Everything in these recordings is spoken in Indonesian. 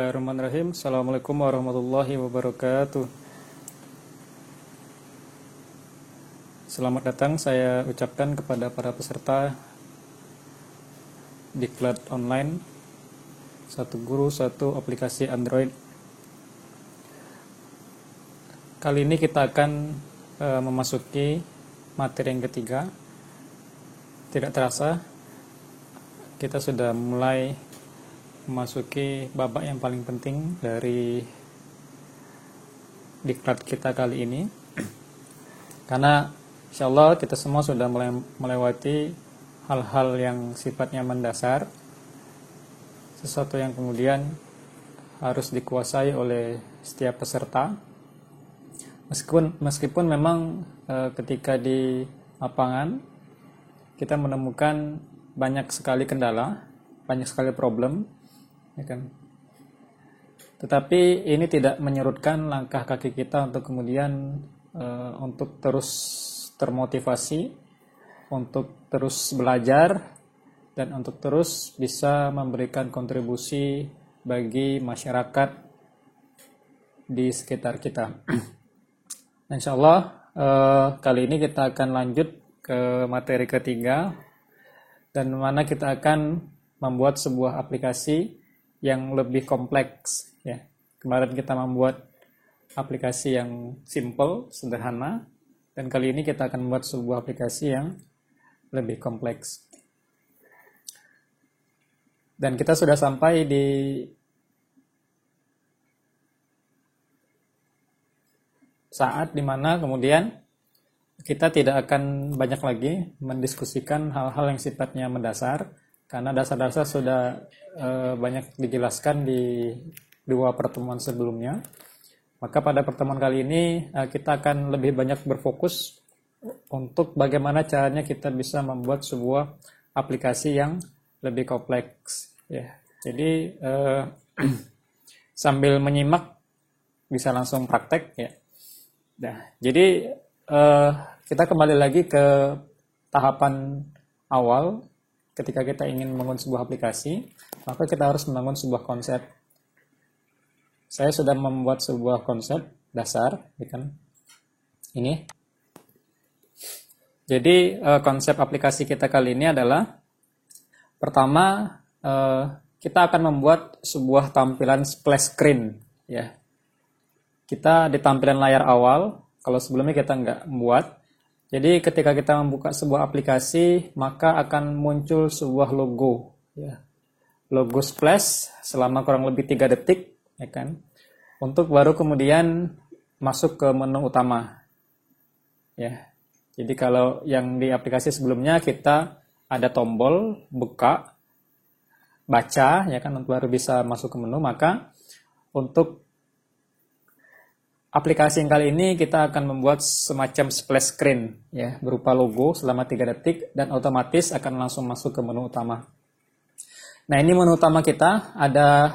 Bismillahirrahmanirrahim. Assalamualaikum warahmatullahi wabarakatuh. Selamat datang saya ucapkan kepada para peserta Diklat Online, satu guru, satu aplikasi Android. Kali ini kita akan memasuki materi yang ketiga. Tidak terasa, kita sudah mulai memasuki babak yang paling penting dari diklat kita kali ini, karena insya Allah kita semua sudah melewati hal-hal yang sifatnya mendasar, sesuatu yang kemudian harus dikuasai oleh setiap peserta. Meskipun memang ketika di lapangan kita menemukan banyak sekali kendala, banyak sekali problem, ya kan? Tetapi ini tidak menyurutkan langkah kaki kita untuk kemudian untuk terus termotivasi, untuk terus belajar, dan untuk terus bisa memberikan kontribusi bagi masyarakat di sekitar kita. Insya Allah kali ini kita akan lanjut ke materi ketiga, dan mana kita akan membuat sebuah aplikasi yang lebih kompleks, ya. Kemarin kita membuat aplikasi yang simple, sederhana, dan kali ini kita akan membuat sebuah aplikasi yang lebih kompleks. Dan kita sudah sampai di saat dimana kemudian kita tidak akan banyak lagi mendiskusikan hal-hal yang sifatnya mendasar, karena dasar-dasar sudah banyak dijelaskan di dua pertemuan sebelumnya. Maka pada pertemuan kali ini kita akan lebih banyak berfokus untuk bagaimana caranya kita bisa membuat sebuah aplikasi yang lebih kompleks, ya. Jadi sambil menyimak bisa langsung praktek, ya. Nah, jadi kita kembali lagi ke tahapan awal. Ketika kita ingin membangun sebuah aplikasi, maka kita harus membangun sebuah konsep. Saya sudah membuat sebuah konsep dasar, kan? Ini. Jadi konsep aplikasi kita kali ini adalah, pertama kita akan membuat sebuah tampilan splash screen, ya. Kita di tampilan layar awal, kalau sebelumnya kita nggak membuat. Jadi ketika kita membuka sebuah aplikasi, maka akan muncul sebuah logo, ya. Logo splash selama kurang lebih 3 detik, ya kan? Untuk baru kemudian masuk ke menu utama. Ya. Jadi kalau yang di aplikasi sebelumnya kita ada tombol buka, baca, ya kan, untuk baru bisa masuk ke menu, maka untuk aplikasi yang kali ini kita akan membuat semacam splash screen, ya, berupa logo selama 3 detik dan otomatis akan langsung masuk ke menu utama. Nah, ini menu utama kita ada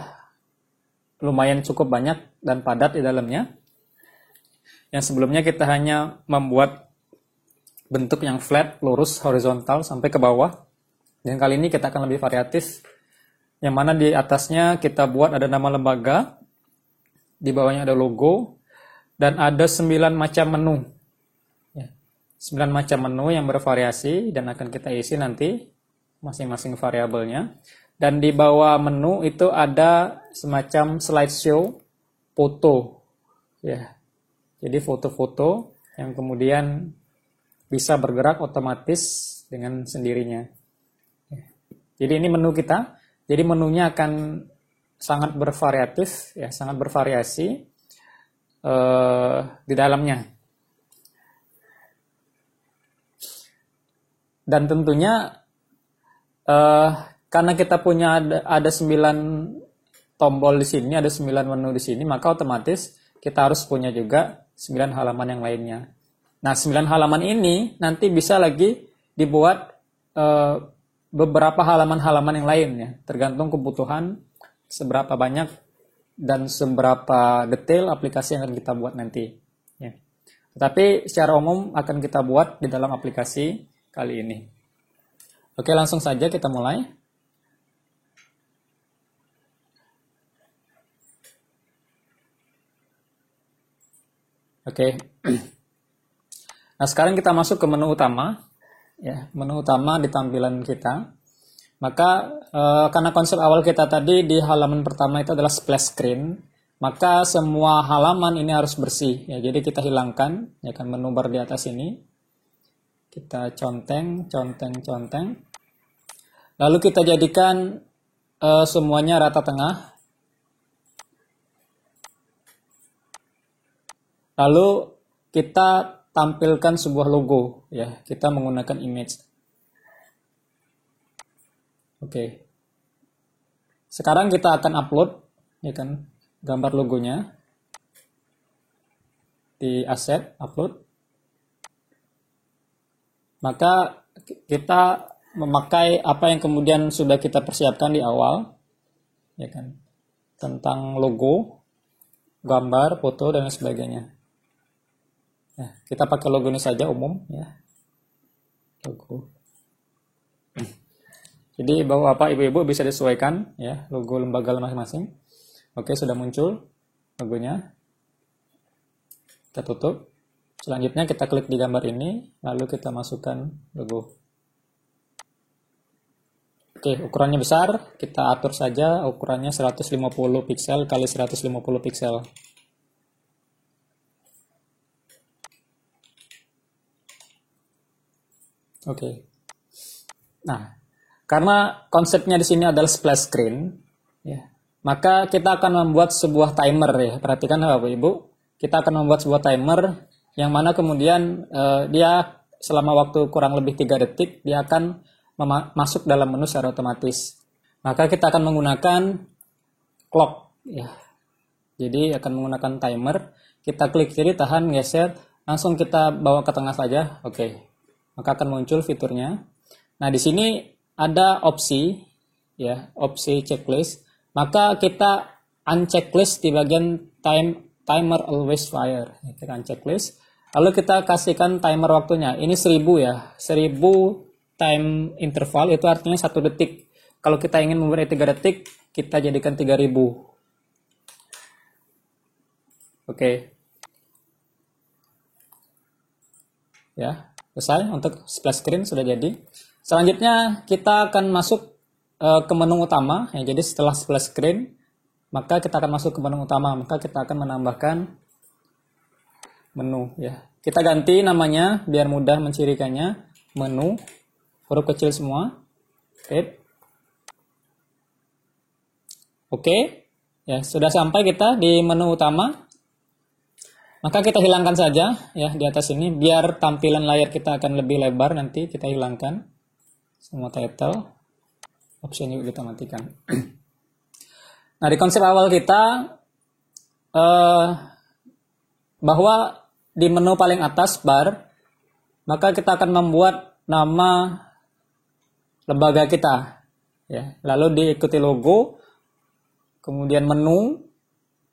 lumayan cukup banyak dan padat di dalamnya. Yang sebelumnya kita hanya membuat bentuk yang flat, lurus, horizontal sampai ke bawah. Dan kali ini kita akan lebih variatif, yang mana di atasnya kita buat ada nama lembaga, di bawahnya ada logo, dan ada 9 macam menu, ya. 9 macam menu yang bervariasi dan akan kita isi nanti masing-masing variabelnya. Dan di bawah menu itu ada semacam slideshow foto, ya. Jadi foto-foto yang kemudian bisa bergerak otomatis dengan sendirinya, ya. Jadi ini menu kita. Jadi menunya akan sangat bervariatif, ya, sangat bervariasi di dalamnya. Dan tentunya karena kita punya ada 9 tombol di sini, ada 9 menu di sini, maka otomatis kita harus punya juga 9 halaman yang lainnya. Nah, 9 halaman ini nanti bisa lagi dibuat beberapa halaman-halaman yang lainnya, tergantung kebutuhan seberapa banyak dan seberapa detail aplikasi yang akan kita buat nanti, ya. Tetapi secara umum akan kita buat di dalam aplikasi kali ini. Oke, langsung saja kita mulai. Oke. Nah, sekarang kita masuk ke menu utama. Ya, menu utama di tampilan kita. Maka karena konsep awal kita tadi di halaman pertama itu adalah splash screen, maka semua halaman ini harus bersih. Ya, jadi kita hilangkan ya kan menu bar di atas ini. Kita conteng. Lalu kita jadikan semuanya rata tengah. Lalu kita tampilkan sebuah logo, ya. Kita menggunakan image. Oke. Sekarang kita akan upload, ya kan, gambar logonya di aset upload. Maka kita memakai apa yang kemudian sudah kita persiapkan di awal, ya kan, tentang logo, gambar, foto dan sebagainya. Ya, kita pakai logo ini saja umum, ya. Logo. Jadi Bapak Ibu bisa disesuaikan ya logo lembaga masing-masing. Oke, sudah muncul logonya. Kita tutup. Selanjutnya kita klik di gambar ini, lalu kita masukkan logo. Oke, ukurannya besar, kita atur saja ukurannya 150 pixel kali 150 pixel. Oke. Nah, karena konsepnya di sini adalah splash screen, ya, maka kita akan membuat sebuah timer ya. Perhatikan Bapak Ibu, kita akan membuat sebuah timer yang mana kemudian dia selama waktu kurang lebih 3 detik dia akan masuk dalam menu secara otomatis. Maka kita akan menggunakan clock, ya. Jadi akan menggunakan timer. Kita klik kiri, tahan, geser, langsung kita bawa ke tengah saja. Oke. Maka akan muncul fiturnya. Nah, di sini ada opsi, ya, opsi checklist. Maka kita unchecklist di bagian timer always fire. Kita unchecklist. Lalu kita kasihkan timer waktunya. Ini 1000 ya. 1000 time interval itu artinya 1 detik. Kalau kita ingin memberi 3 detik, kita jadikan 3000. Oke. Ya. Selesai untuk splash screen sudah jadi. Selanjutnya kita akan masuk ke menu utama. Ya, jadi setelah splash screen, maka kita akan masuk ke menu utama. Maka kita akan menambahkan menu. Ya, kita ganti namanya biar mudah mencirikannya. Menu, huruf kecil semua. Oke. Ya, sudah sampai kita di menu utama. Maka kita hilangkan saja ya di atas ini biar tampilan layar kita akan lebih lebar, nanti kita hilangkan semua title. Option juga kita matikan. Nah, di konsep awal kita bahwa di menu paling atas bar, maka kita akan membuat nama lembaga kita ya. Lalu diikuti logo, kemudian menu,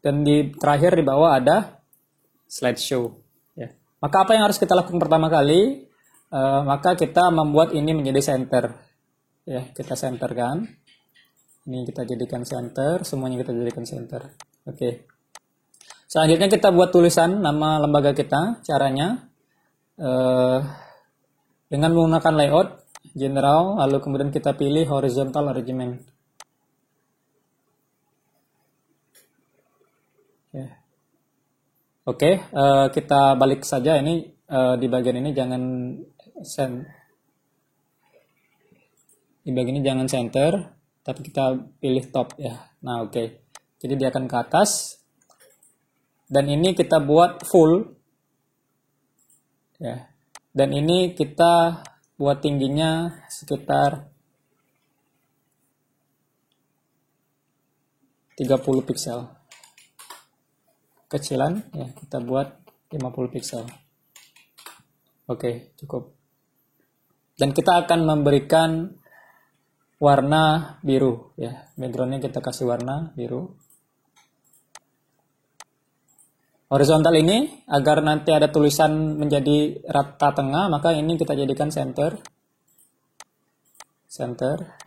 dan di terakhir di bawah ada slideshow. Ya. Maka apa yang harus kita lakukan pertama kali? Maka kita membuat ini menjadi center. Ya, kita centerkan. Ini kita jadikan center, semuanya kita jadikan center. Oke. Selanjutnya kita buat tulisan nama lembaga kita. Caranya dengan menggunakan layout general, lalu kemudian kita pilih horizontal arrangement. Ya. Oke, kita balik saja ini di bagian ini jangan di bagian ini jangan center, tapi kita pilih top ya. Nah, oke. Jadi dia akan ke atas. Dan ini kita buat full. Ya. Dan ini kita buat tingginya sekitar 30 pixel. Kecilan ya, kita buat 50 pixel. Oke, cukup. Dan kita akan memberikan warna biru ya. Backgroundnya kita kasih warna biru. Horizontal ini agar nanti ada tulisan menjadi rata tengah, maka ini kita jadikan center.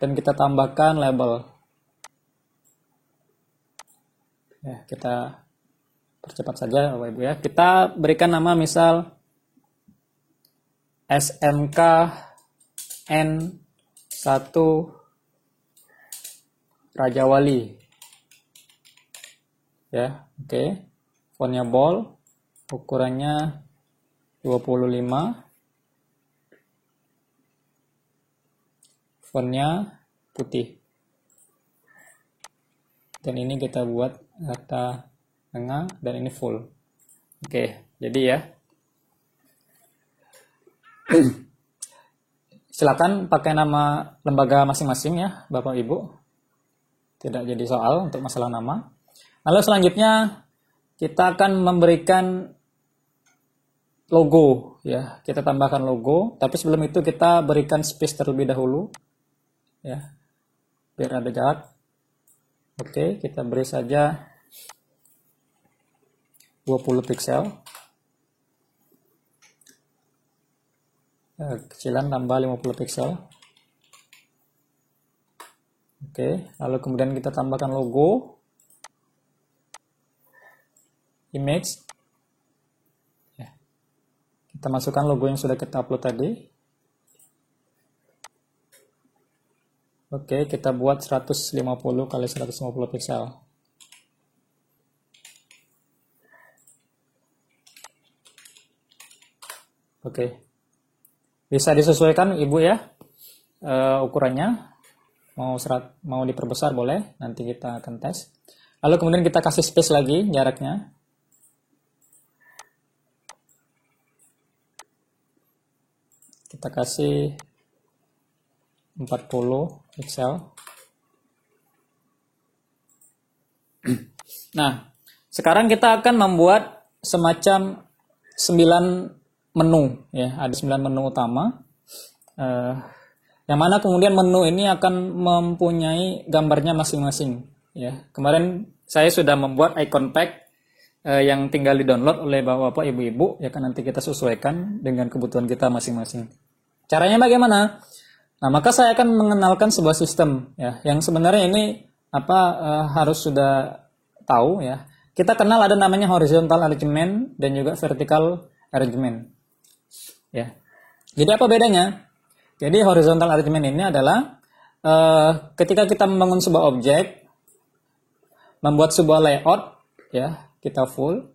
Dan kita tambahkan label. Ya, kita percepat saja Bapak Ibu ya. Kita berikan nama misal SMK N1 Raja Wali. Ya, oke. Fontnya bold, ukurannya 25. Fontnya putih. Dan ini kita buat rata tengah dan ini full. Oke, jadi ya. Silakan pakai nama lembaga masing-masing ya, Bapak Ibu. Tidak jadi soal untuk masalah nama. Lalu selanjutnya kita akan memberikan logo ya. Kita tambahkan logo, tapi sebelum itu kita berikan space terlebih dahulu. Ya. Biar ada jarak. Oke, kita beri saja 20 pixel. Kecilan tambah 50 pixel. Oke, lalu kemudian kita tambahkan logo, image. Ya. Kita masukkan logo yang sudah kita upload tadi. Oke, kita buat 150 kali 150 pixel. Oke. Bisa disesuaikan Ibu ya. Ukurannya mau diperbesar boleh, nanti kita akan tes. Lalu kemudian kita kasih space lagi jaraknya. Kita kasih 40 pixel. Nah, sekarang kita akan membuat semacam 9 menu ya, ada 9 menu utama. Yang mana kemudian menu ini akan mempunyai gambarnya masing-masing ya. Kemarin saya sudah membuat icon pack yang tinggal di-download oleh Bapak-bapak, Ibu-ibu ya kan, nanti kita sesuaikan dengan kebutuhan kita masing-masing. Caranya bagaimana? Nah, maka saya akan mengenalkan sebuah sistem ya, yang sebenarnya ini harus sudah tahu ya. Kita kenal ada namanya horizontal arrangement dan juga vertical arrangement. Ya. Jadi apa bedanya? Jadi horizontal arrangement ini adalah ketika kita membangun sebuah objek, membuat sebuah layout ya, kita full.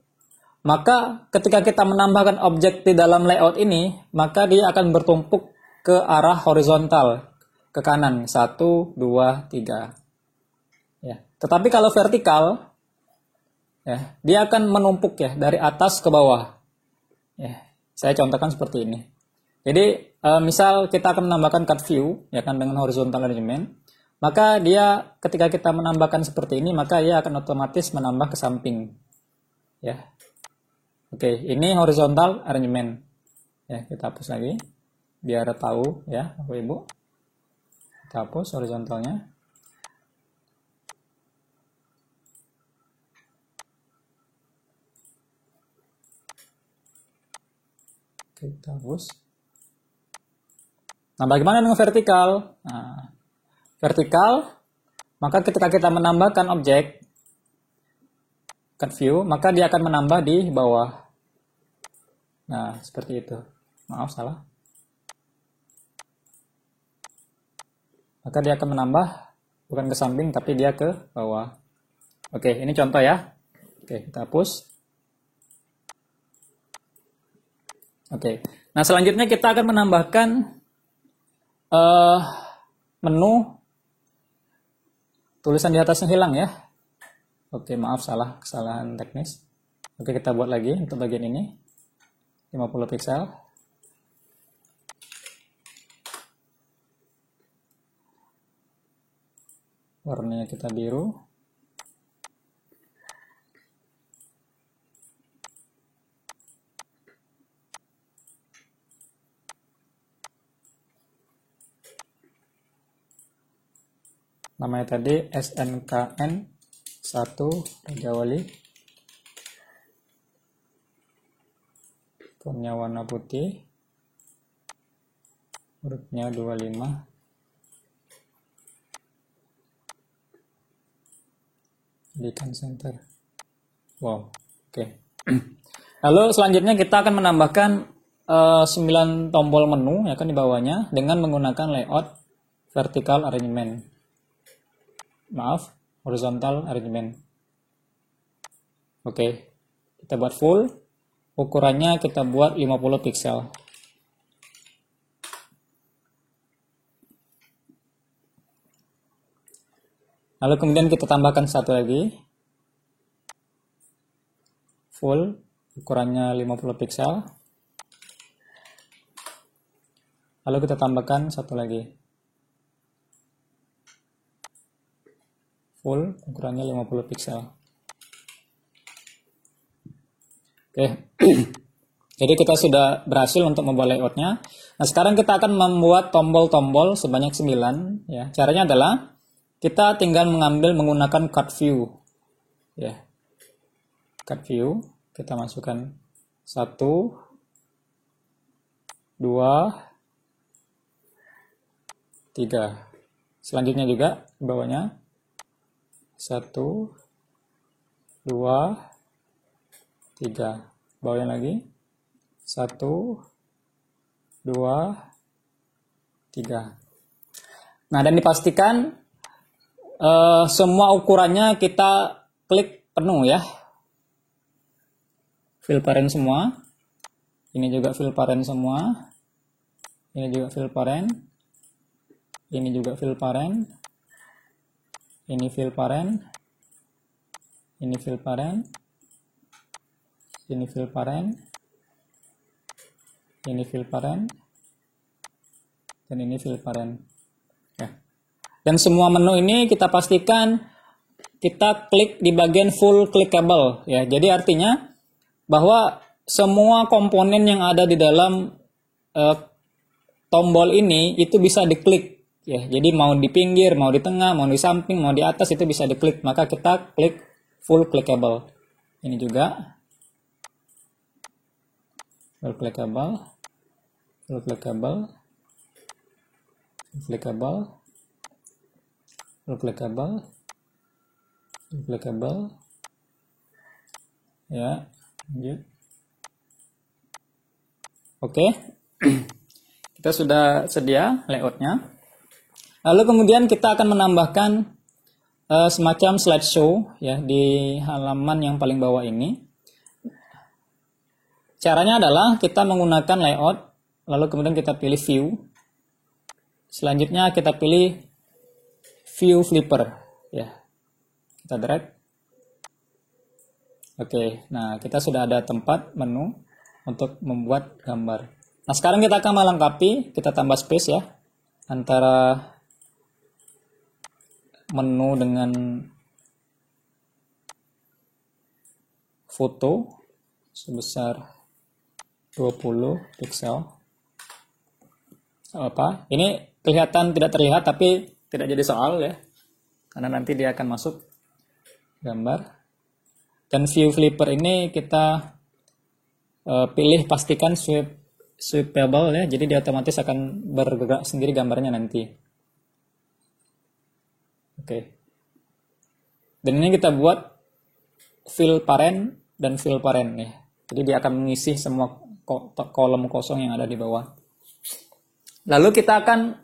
Maka ketika kita menambahkan objek di dalam layout ini, maka dia akan bertumpuk ke arah horizontal, ke kanan, 1, 2, 3. Ya. Tetapi kalau vertikal, ya, dia akan menumpuk ya, dari atas ke bawah. Ya. Saya contohkan seperti ini. Jadi, misal kita akan menambahkan cut view, ya kan, dengan horizontal arrangement, maka dia ketika kita menambahkan seperti ini, maka dia akan otomatis menambah ke samping. Ya. Oke, ini horizontal arrangement. Ya, kita hapus lagi biar tahu ya, Bapak Ibu. Kita hapus horizontalnya. Kita hapus. Nah, bagaimana dengan vertikal? Nah, vertikal, maka ketika kita menambahkan objek cut view, maka dia akan menambah di bawah. Nah, seperti itu. Maaf, salah. Maka dia akan menambah bukan ke samping, tapi dia ke bawah. Oke, ini contoh ya. Oke, kita hapus. Oke, nah selanjutnya kita akan menambahkan menu. Tulisan di atasnya hilang ya. Oke, maaf, salah, kesalahan teknis. Oke, kita buat lagi untuk bagian ini. 50 pixel. Warnanya kita biru. Namanya tadi SNKN 1 Raja Wali. Fontnya warna putih. Hurufnya 25. Jadikan center. Wow, oke. Oke. Lalu selanjutnya kita akan menambahkan 9 tombol menu ya kan di bawahnya dengan menggunakan layout vertical arrangement. Maaf, horizontal arrangement. Oke. Kita buat full. Ukurannya kita buat 50 pixel. Lalu kemudian kita tambahkan satu lagi. Full. Ukurannya 50 pixel. Lalu kita tambahkan satu lagi. Full, ukurannya 50 pixel. Oke. Jadi kita sudah berhasil untuk membuat layoutnya. Nah, sekarang kita akan membuat tombol-tombol sebanyak 9. Ya. Caranya adalah kita tinggal menggunakan cut view. Ya. Cut view. Kita masukkan 1, 2, 3. Selanjutnya juga di bawahnya 1, 2, 3. Bawahnya lagi 1, 2, 3. Nah, dan dipastikan semua ukurannya kita klik penuh ya. Fill parent semua. Ini juga fill parent semua. Ini juga fill parent. Ini juga fill parent. Ini fill parent. Ini fill parent. Ini fill parent. Ini fill parent. Dan ini fill parent. Ya. Dan semua menu ini kita pastikan kita klik di bagian full clickable ya. Jadi artinya bahwa semua komponen yang ada di dalam tombol ini itu bisa diklik. Ya, jadi mau di pinggir, mau di tengah, mau di samping, mau di atas itu bisa diklik. Maka kita klik full clickable. Ini juga full clickable, full clickable, full clickable, full clickable, full clickable. Ya, lanjut. Oke, kita sudah sedia layoutnya. Lalu kemudian kita akan menambahkan semacam slideshow ya di halaman yang paling bawah ini. Caranya adalah kita menggunakan layout, lalu kemudian kita pilih view. Selanjutnya kita pilih view flipper ya. Kita drag. Oke, nah kita sudah ada tempat menu untuk membuat gambar. Nah, sekarang kita akan melengkapi, kita tambah space ya antara menu dengan foto sebesar 20 pixel. Apa? Ini kelihatan tidak terlihat tapi tidak jadi soal ya. Karena nanti dia akan masuk gambar. Dan view flipper ini kita pilih pastikan sweepable ya. Jadi dia otomatis akan bergerak sendiri gambarnya nanti. Oke. Dan ini kita buat fill parent dan fill parent ya. Jadi dia akan mengisi semua kolom kosong yang ada di bawah. Lalu kita akan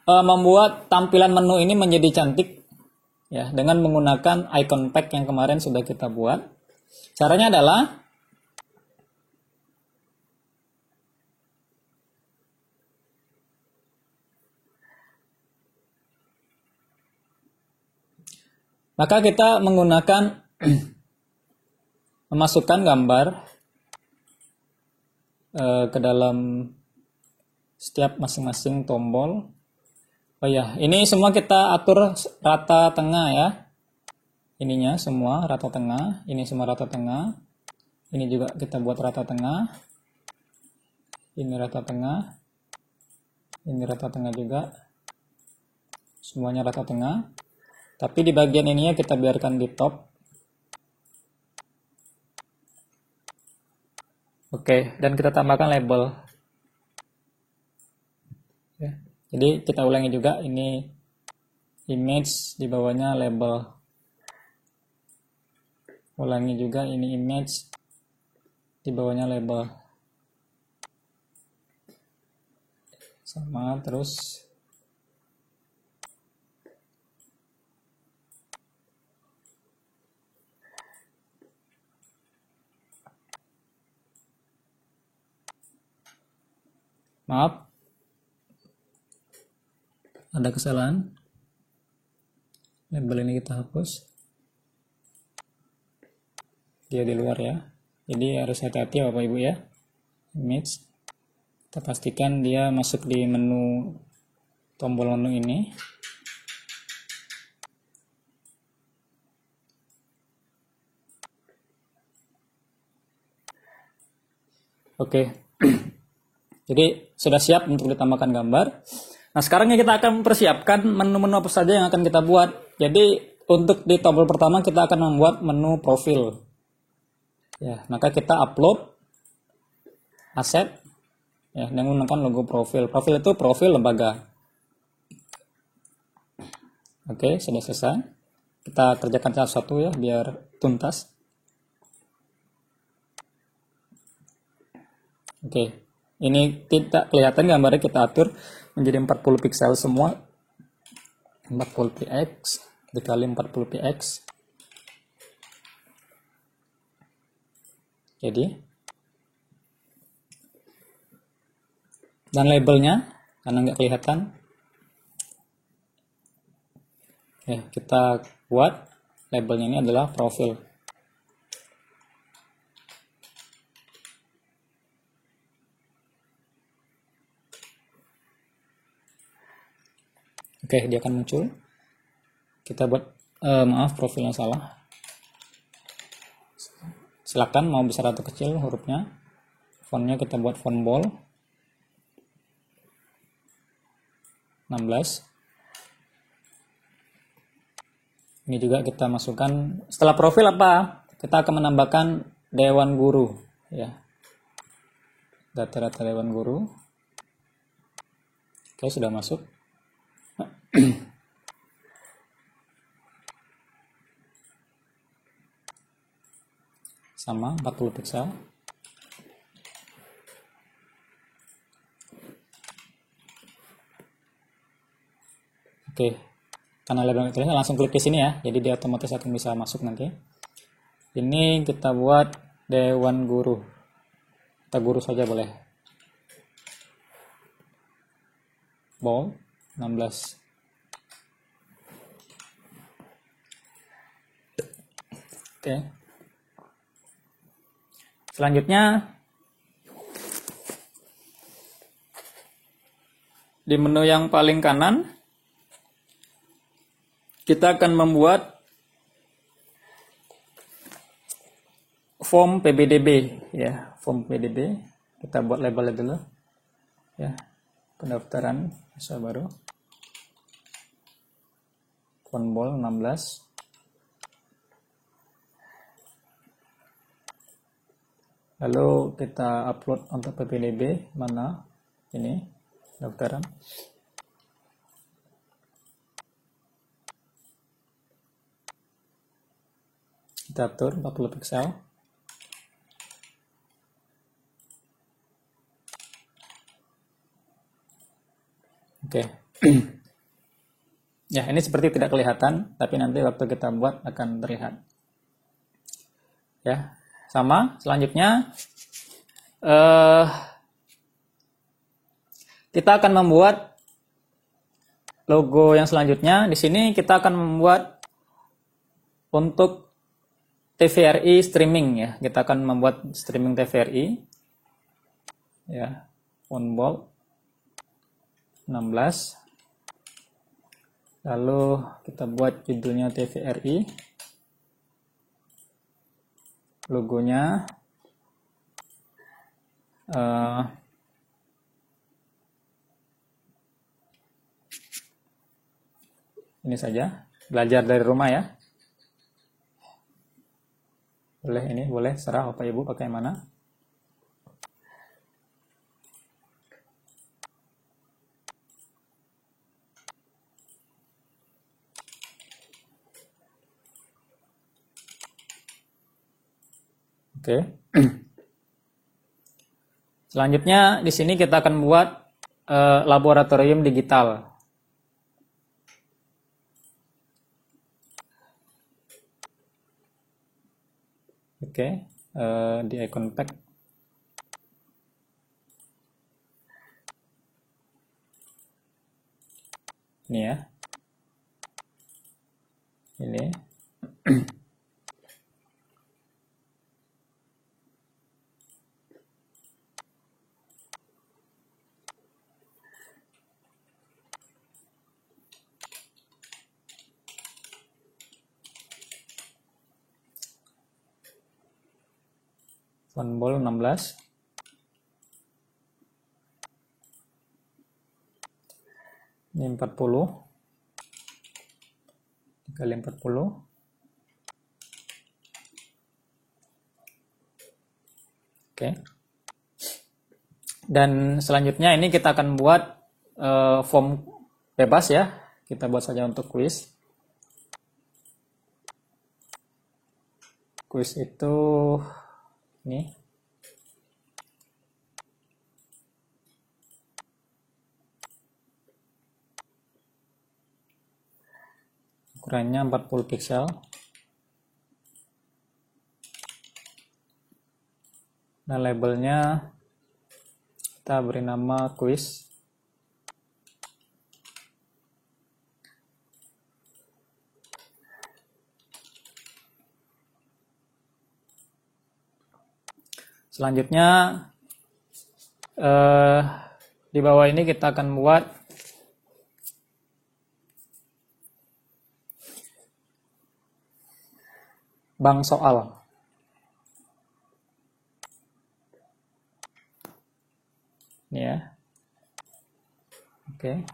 membuat tampilan menu ini menjadi cantik ya dengan menggunakan icon pack yang kemarin sudah kita buat. Caranya adalah maka kita menggunakan memasukkan gambar ke dalam setiap masing-masing tombol. Oh ya, ini semua kita atur rata tengah ya. Ininya semua rata tengah, ini semua rata tengah. Ini juga kita buat rata tengah. Ini rata tengah. Ini rata tengah juga. Semuanya rata tengah. Tapi di bagian ininya kita biarkan di top. Oke, dan kita tambahkan label. Ya. Jadi kita ulangi juga, ini image, di bawahnya label. Ulangi juga, ini image, di bawahnya label. Sama terus. Maaf, ada kesalahan. Label ini kita hapus. Dia di luar ya. Jadi harus hati-hati ya Bapak Ibu ya. Image. Kita pastikan dia masuk di menu, tombol menu ini. Oke. Jadi sudah siap untuk ditambahkan gambar. Nah sekarang kita akan mempersiapkan menu-menu apa saja yang akan kita buat. Jadi untuk di tombol pertama kita akan membuat menu profil. Ya, maka kita upload aset ya dengan menggunakan logo profil. Profil itu profil lembaga. Oke, sudah selesai. Kita kerjakan satu-satu ya biar tuntas. Oke. Ini tidak kelihatan gambarnya, kita atur menjadi 40 pixel semua. 40 px dikali 40 px. Jadi dan labelnya karena nggak kelihatan ya, kita buat labelnya ini adalah profil. Oke, dia akan muncul. Kita buat maaf, profilnya salah. Silakan mau besar atau kecil hurufnya. Fontnya kita buat font bold 16. Ini juga kita masukkan. Setelah profil apa? Kita akan menambahkan Dewan Guru ya. Data-data Dewan Guru. Oke, sudah masuk. Sama 40 pixel. Oke, karena label tulisnya langsung klik di sini ya, jadi dia otomatis akan bisa masuk nanti. Ini kita buat Dewan Guru. Kita guru saja boleh. Bold 16. Oke. Selanjutnya di menu yang paling kanan kita akan membuat form PBDB ya, form PBDB. Kita buat labelnya dulu ya. Pendaftaran usaha baru. Font bold 16. Lalu kita upload untuk PPDB, mana ini pendaftaran. Kita atur 40 pixel. Oke. Ya, ini seperti tidak kelihatan, tapi nanti waktu kita buat akan terlihat. Ya, sama. Selanjutnya kita akan membuat logo yang selanjutnya. Di sini kita akan membuat untuk TVRI streaming ya. Kita akan membuat streaming TVRI. Ya, font bold 16. Lalu kita buat judulnya TVRI. Logonya ini saja, belajar dari rumah ya. Boleh ini, boleh serah Bapak Ibu pakai mana. Oke. Selanjutnya di sini kita akan buat laboratorium digital. Oke, di icon pack. Ini ya. Ini. Funball 16. Ini 40. Dikali 40. Oke. Dan selanjutnya ini kita akan buat form bebas ya. Kita buat saja untuk quiz. Quiz itu ini. Ukurannya 40 pixel. Nah, labelnya kita beri nama quiz. Selanjutnya di bawah ini kita akan buat bank soal. Ini ya. Oke.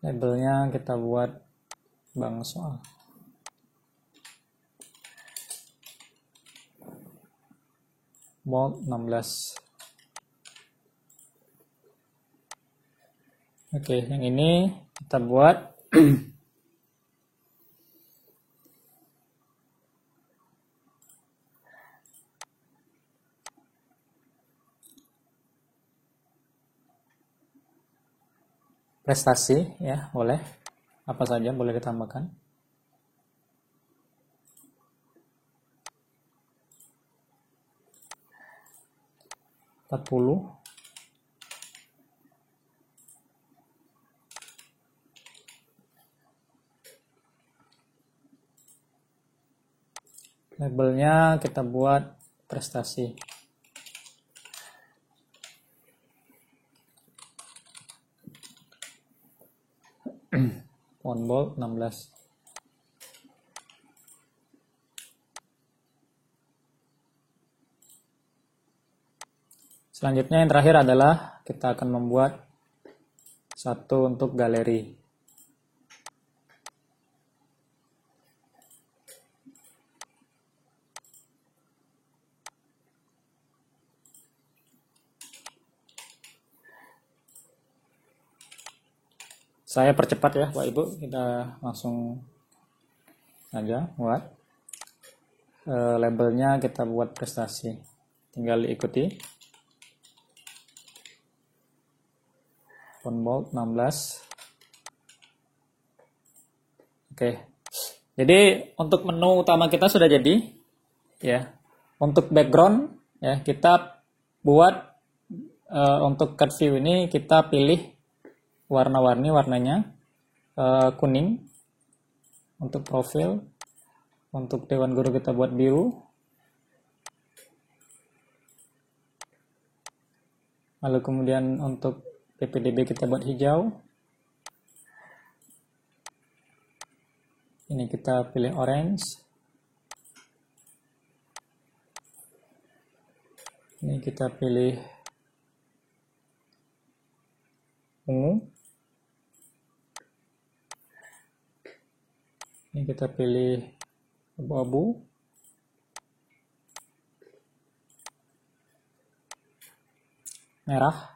Labelnya kita buat bank soal. Bold 16. Oke, yang ini kita buat prestasi ya, boleh. Apa saja boleh ditambahkan. (40). Labelnya kita buat prestasi. Font bold 16. Selanjutnya yang terakhir adalah kita akan membuat satu untuk galeri. Saya percepat ya Pak Ibu, kita langsung aja buat. Labelnya kita buat prestasi. Tinggal diikuti. Font bold 16. Oke. Jadi untuk menu utama kita sudah jadi ya. Untuk background ya kita buat untuk card view ini kita pilih warna-warni, warnanya kuning. Untuk profil, untuk dewan guru kita buat biru. Lalu kemudian untuk PPDB kita buat hijau. Ini kita pilih orange. Ini kita pilih ungu. Ini kita pilih abu-abu. merah.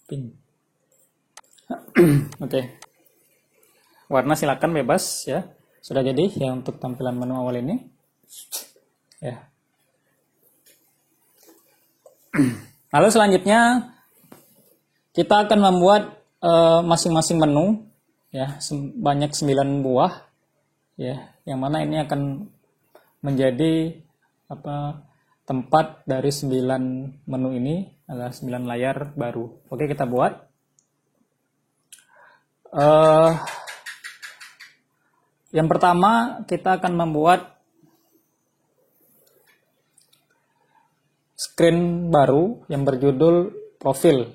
Pink. Oke. Warna silakan bebas ya. Sudah jadi ya untuk tampilan menu awal ini. Ya. Lalu selanjutnya kita akan membuat masing-masing menu ya, banyak 9 buah ya, yang mana ini akan menjadi tempat dari 9 menu ini adalah 9 layar baru. Oke, kita buat. Yang pertama kita akan membuat screen baru yang berjudul profil.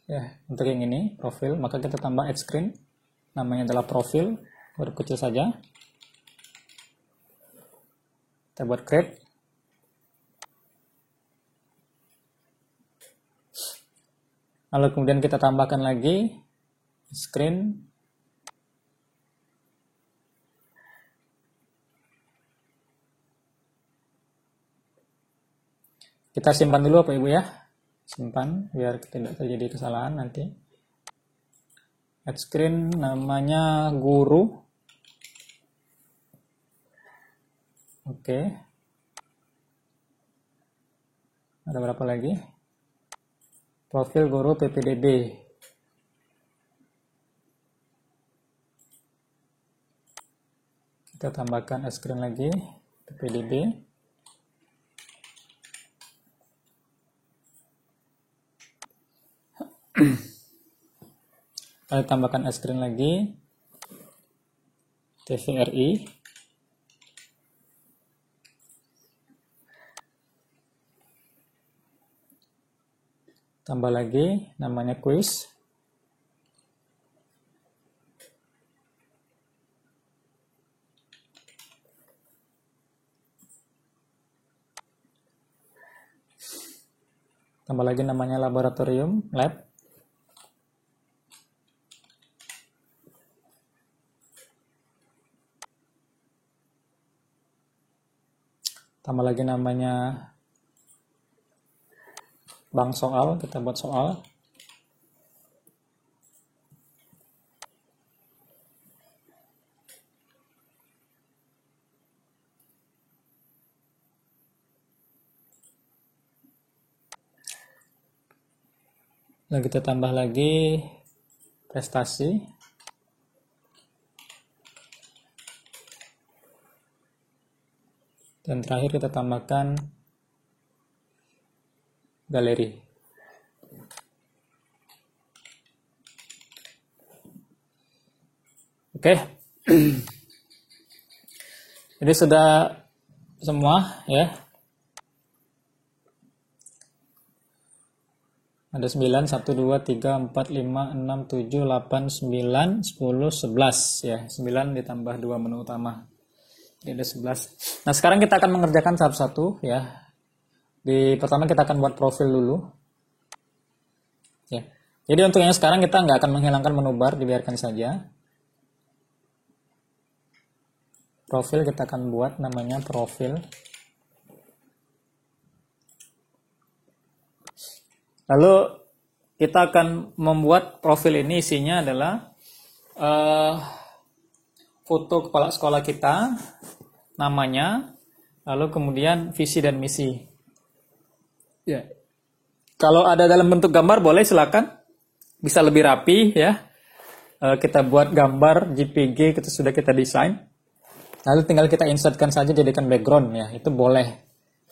Ya, untuk yang ini profil, maka kita tambah add screen, namanya adalah profil, huruf kecil saja. Kita buat create. Lalu kemudian kita tambahkan lagi screen. Kita simpan dulu Bapak Ibu ya. Simpan biar tidak terjadi kesalahan nanti. Add screen namanya guru. Oke. Ada berapa lagi? Profil guru PPDB. Kita tambahkan add screen lagi PPDB. Lalu tambahkan add screen lagi TVRI. Tambah lagi namanya quiz. Tambah lagi namanya laboratorium, lab. Tambah lagi namanya bank soal, kita buat soal. Lalu kita tambah lagi prestasi. Dan terakhir kita tambahkan galeri. Oke. Jadi sudah semua ya. Ada 9, 1, 2, 3, 4, 5, 6, 7, 8, 9, 10, 11 ya. 9 ditambah 2 menu utama. Jadi ada 11. Nah, sekarang kita akan mengerjakan satu-satu ya. Pertama kita akan buat profil dulu. Ya. Jadi untuk yang sekarang kita nggak akan menghilangkan menu bar, dibiarkan saja. Profil kita akan buat namanya profil. Lalu kita akan membuat profil ini isinya adalah foto kepala sekolah kita, namanya, lalu kemudian visi dan misi. Ya. Kalau ada dalam bentuk gambar boleh silakan, bisa lebih rapi ya. Kita buat gambar JPG sudah kita desain. Lalu tinggal kita insertkan saja, jadikan background ya, itu boleh.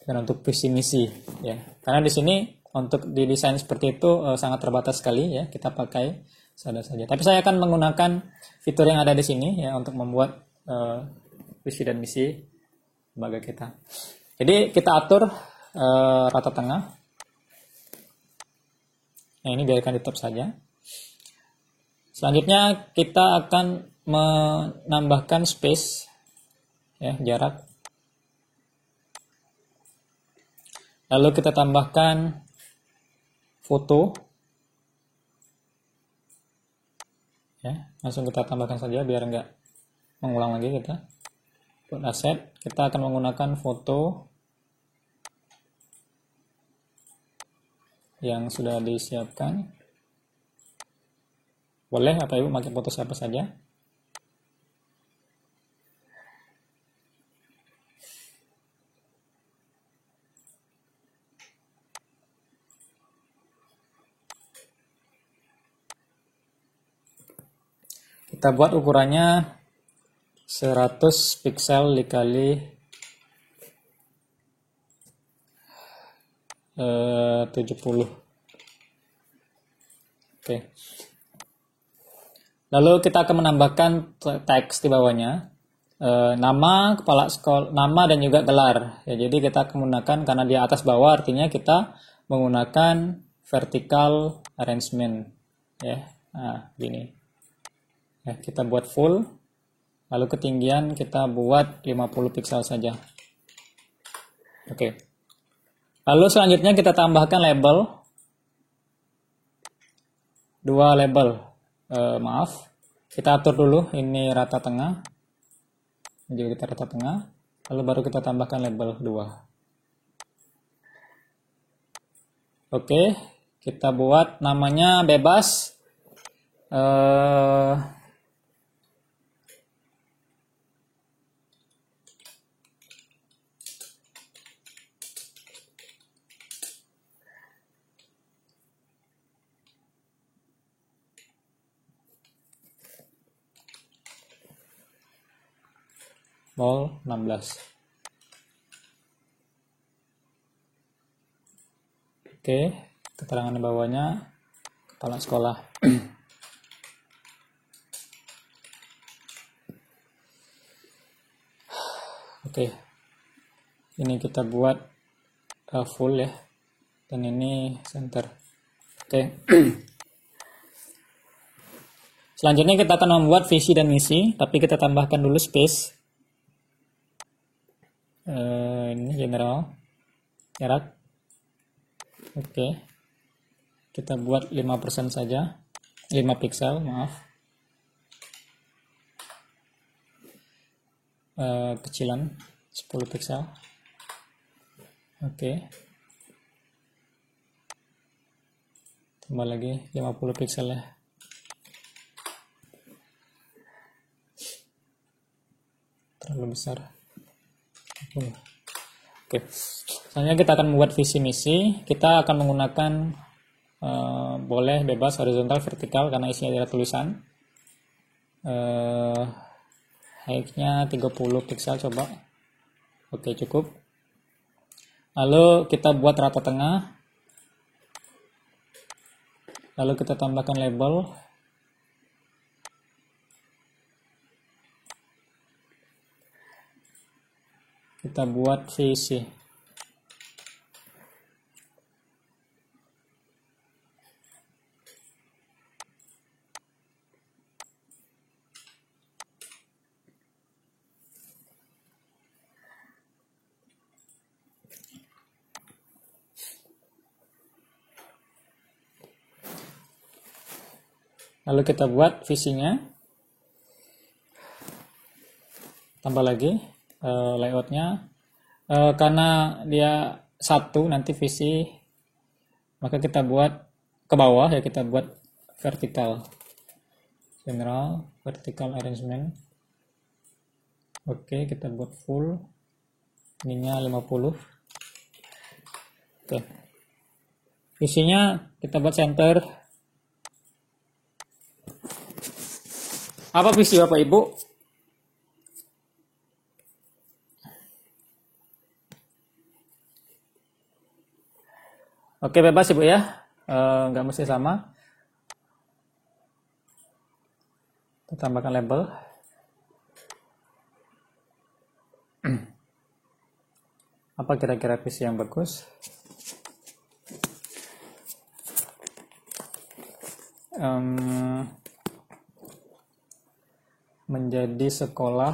Dan untuk visi misi ya. Karena di sini untuk didesain seperti itu sangat terbatas sekali ya, kita pakai seadanya saja. Tapi saya akan menggunakan fitur yang ada di sini ya untuk membuat visi dan misi lembaga kita. Jadi kita atur rata tengah. Nah, ini biarkan di top saja. Selanjutnya kita akan menambahkan space ya, jarak. Lalu kita tambahkan foto. Ya, langsung kita tambahkan saja biar nggak mengulang lagi kita. Buat aset, kita akan menggunakan foto yang sudah disiapkan. Boleh Bapak Ibu pakai foto siapa saja. Kita buat ukurannya 100 piksel dikali 70. Oke. Lalu kita akan menambahkan teks di bawahnya, nama, kepala sekolah, nama dan juga gelar. Ya, jadi kita akan menggunakan, karena di atas bawah artinya kita menggunakan vertical arrangement. Ya, nah, gini. Ya, kita buat full. Lalu ketinggian kita buat 50 piksel saja. Oke. Lalu selanjutnya kita tambahkan label. 2 label. Maaf. Kita atur dulu ini rata tengah. Jadi kita rata tengah. Lalu baru kita tambahkan label 2. Oke. Kita buat namanya bebas. Mall 16. Oke, keterangan di bawahnya kepala sekolah. Oke, ini kita buat full ya, dan ini center. Oke. Selanjutnya kita akan membuat visi dan misi, tapi kita tambahkan dulu space. Ini general, jarak. Oke. Kita buat 5% saja, 5 piksel, maaf. Kecilan 10 piksel. Oke. Tambah lagi 50 piksel ya. Terlalu besar. Oke. Selanjutnya kita akan membuat visi misi. Kita akan menggunakan boleh bebas horizontal, vertikal karena isinya adalah tulisan. Height-nya 30 piksel coba. Oke, cukup. Lalu kita buat rata tengah. Lalu kita tambahkan label. Kita buat visi. Lalu kita buat visinya. Tambah lagi layoutnya. Karena dia satu nanti visi, maka kita buat ke bawah ya, kita buat vertikal. General, vertical arrangement. Oke, kita buat full. Ininya 50. Oke. Visinya kita buat center. Apa visi Bapak Ibu? Oke, bebas Ibu ya. Nggak mesti sama. Kita tambahkan label. Apa kira-kira visi yang bagus? Menjadi sekolah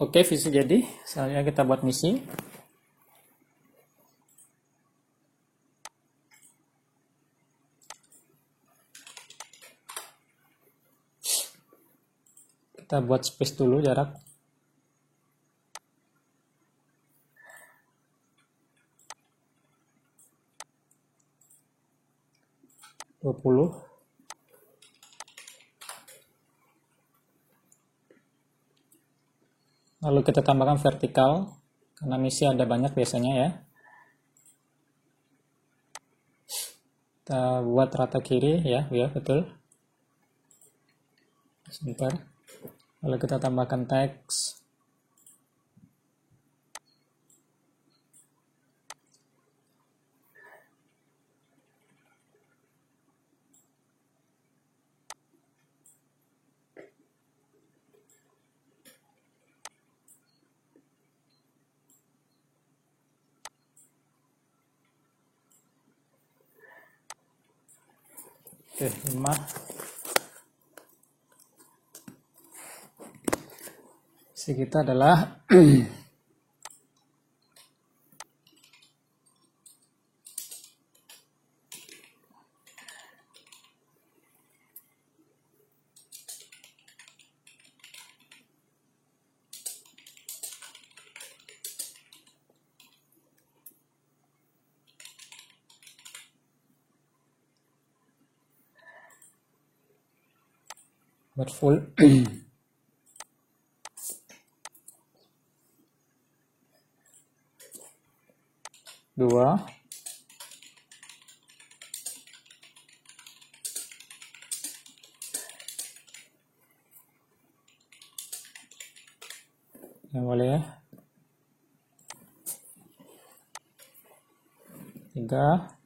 Oke, visi jadi. Selanjutnya kita buat misi. Kita buat space dulu jarak. (20). Lalu kita tambahkan vertikal, karena misi ada banyak biasanya ya. Kita buat rata kiri ya, betul. Sebentar. Lalu kita tambahkan teks. Oke, 5. Isi kita adalah buat full. 2. Yang boleh ya. 3.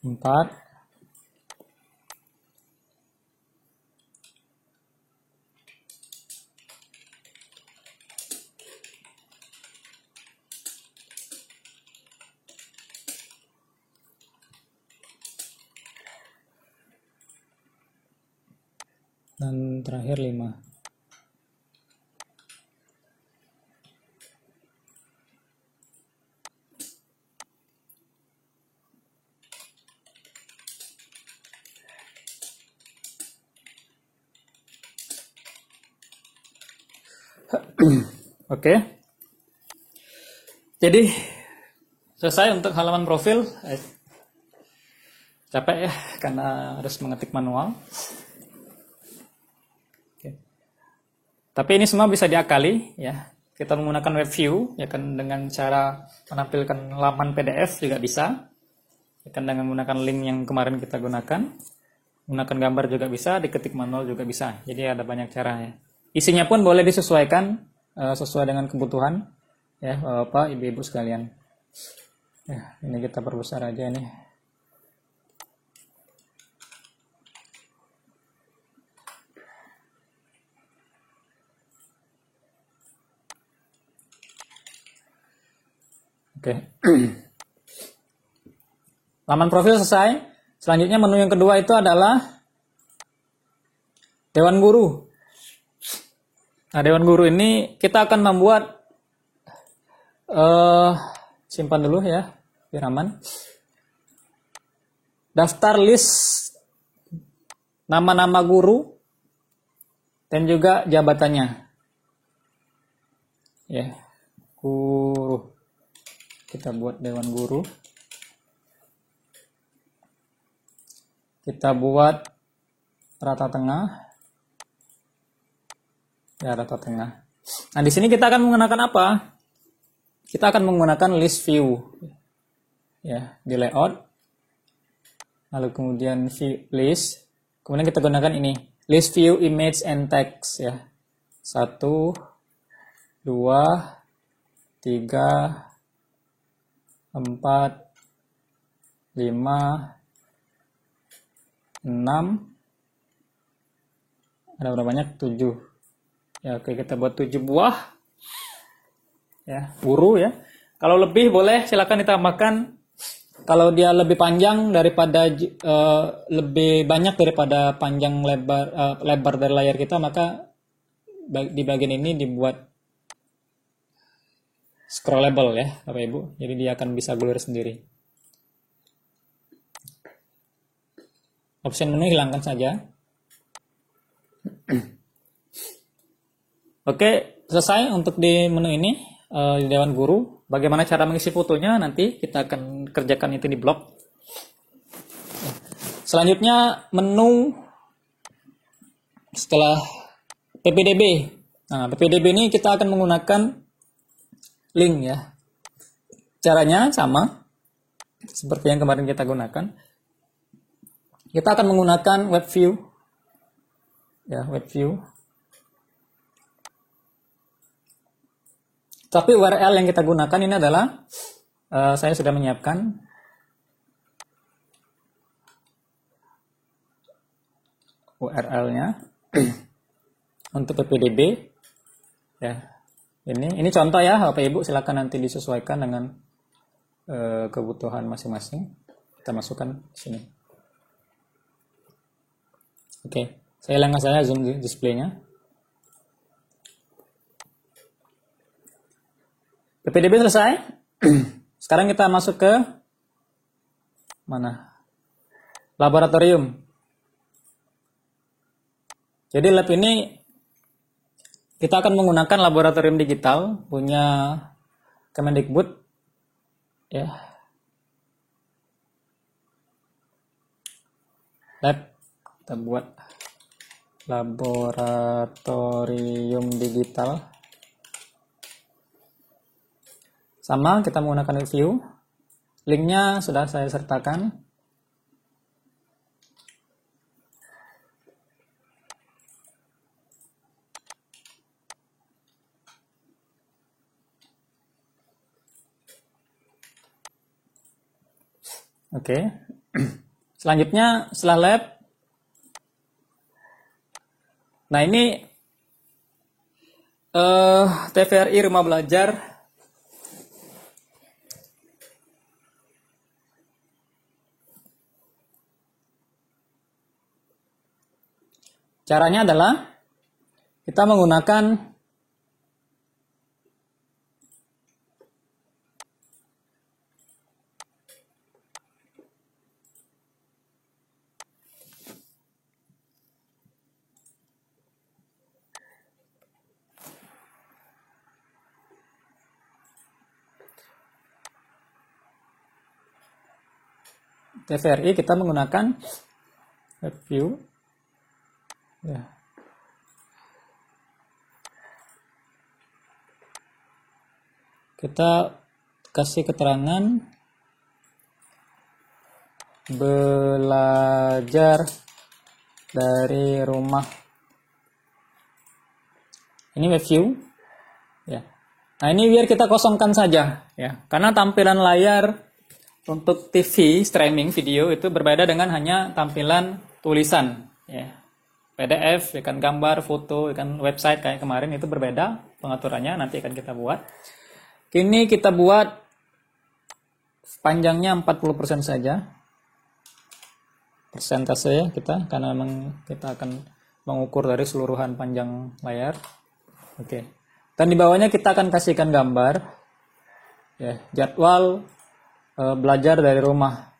4. Dan terakhir 5. Oke. Jadi selesai untuk halaman profil. Capek ya karena harus mengetik manual. Oke. Tapi ini semua bisa diakali ya. Kita menggunakan web view ya kan, dengan cara menampilkan laman PDF juga bisa. Ya kan, dengan menggunakan link yang kemarin kita gunakan. Menggunakan gambar juga bisa, diketik manual juga bisa. Jadi ada banyak cara ya. Isinya pun boleh disesuaikan sesuai dengan kebutuhan ya Bapak, Ibu-ibu sekalian. Ya, ini kita perbesar aja nih. Oke. Laman profil selesai. Selanjutnya menu yang kedua itu adalah Dewan Guru. Nah, Dewan Guru ini kita akan membuat simpan dulu ya, biar aman. Daftar list nama-nama guru dan juga jabatannya. Ya, guru. Kita buat Dewan Guru. Kita buat rata tengah. Ya, rata tengah. Nah, di sini kita akan menggunakan apa? Kita akan menggunakan list view. Ya, di layout. Lalu kemudian view list. Kemudian kita gunakan ini, list view image and text ya. 1 2 3 4 5 6 Ada berapa banyak? 7. Ya, oke, kita buat 7 buah. Ya, guru ya. Kalau lebih boleh silakan ditambahkan. Kalau dia lebih panjang daripada lebih banyak daripada panjang lebar dari layar kita, maka di bagian ini dibuat scrollable ya, Bapak Ibu. Jadi dia akan bisa gulir sendiri. Option menu hilangkan saja. Oke, selesai untuk di menu ini di Dewan Guru. Bagaimana cara mengisi fotonya nanti kita akan kerjakan itu di blog. Selanjutnya menu setelah PPDB. Nah, PPDB ini kita akan menggunakan link ya. Caranya sama seperti yang kemarin kita gunakan. Kita akan menggunakan web view. Ya, web view. Tapi URL yang kita gunakan ini adalah saya sudah menyiapkan URL-nya untuk PPDB. Ya, ini contoh ya, Bapak Ibu, silakan nanti disesuaikan dengan kebutuhan masing-masing. Kita masukkan di sini. Oke, saya zoom display-nya. PPDB selesai. Sekarang kita masuk ke mana? Laboratorium. Jadi lab ini kita akan menggunakan laboratorium digital punya Kemendikbud ya. Lab kita buat laboratorium digital. Sama, kita menggunakan view. Linknya sudah saya sertakan. Oke. Selanjutnya setelah lab. Nah, ini TVRI Rumah Belajar. Caranya adalah kita menggunakan TVRI, kita menggunakan web view. Ya. Kita kasih keterangan belajar dari rumah. Ini web view. Ya. Nah, ini biar kita kosongkan saja ya. Karena tampilan layar untuk TV streaming video itu berbeda dengan hanya tampilan tulisan ya. PDF, ya kan, gambar, foto, ya kan, website kayak kemarin itu berbeda pengaturannya, nanti akan kita buat. Kini kita buat panjangnya 40% saja. Persentase ya kita, karena memang kita akan mengukur dari seluruhan panjang layar. Oke. Dan di bawahnya kita akan kasihkan gambar. Ya, jadwal belajar dari rumah.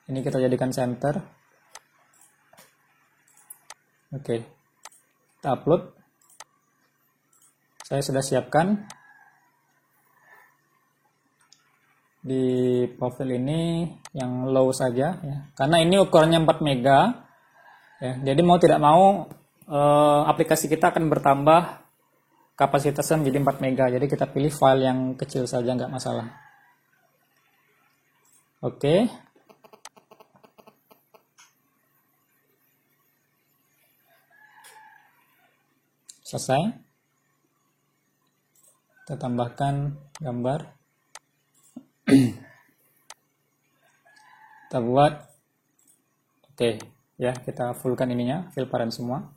Ini kita jadikan center. Oke, kita upload. Saya sudah siapkan di profil ini yang low saja ya. Karena ini ukurannya 4 mega ya. Jadi mau tidak mau aplikasi kita akan bertambah kapasitasnya menjadi 4 mega. Jadi kita pilih file yang kecil saja, nggak masalah. Oke. Selesai. Kita tambahkan gambar. Kita buat. Oke. Ya, kita fullkan ininya, fill parent semua.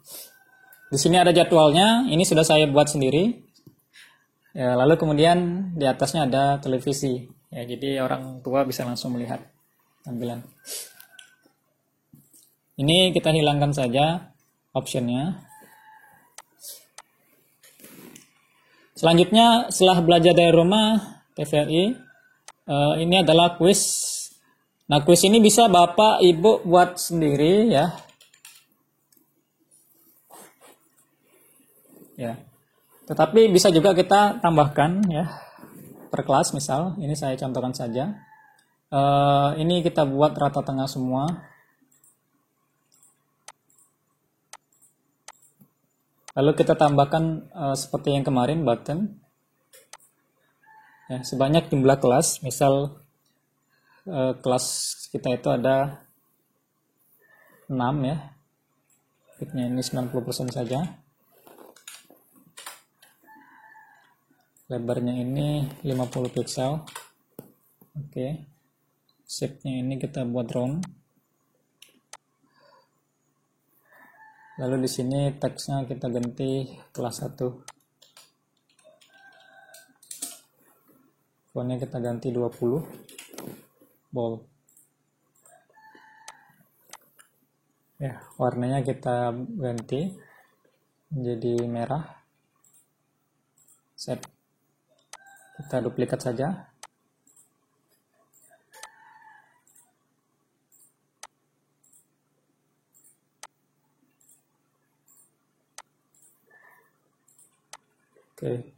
Di sini ada jadwalnya, ini sudah saya buat sendiri. Ya, lalu kemudian di atasnya ada televisi. Ya, jadi orang tua bisa langsung melihat tampilan. Ini kita hilangkan saja optionnya. Selanjutnya, setelah belajar dari rumah TVRI, ini adalah kuis. Nah, kuis ini bisa Bapak Ibu buat sendiri ya. Ya. Tetapi bisa juga kita tambahkan ya per kelas, misal ini saya contohkan saja. Ini kita buat rata tengah semua. Lalu kita tambahkan seperti yang kemarin button. Ya, sebanyak jumlah kelas, misal kelas kita itu ada 6 ya. Fitnya ini 90% saja. Lebarnya ini 50 pixel. Oke. Shape-nya ini kita buat round. Lalu di sini teksnya kita ganti kelas 1. Fontnya kita ganti 20. Bold. Ya, warnanya kita ganti menjadi merah. Set. Kita duplikat saja. Oke.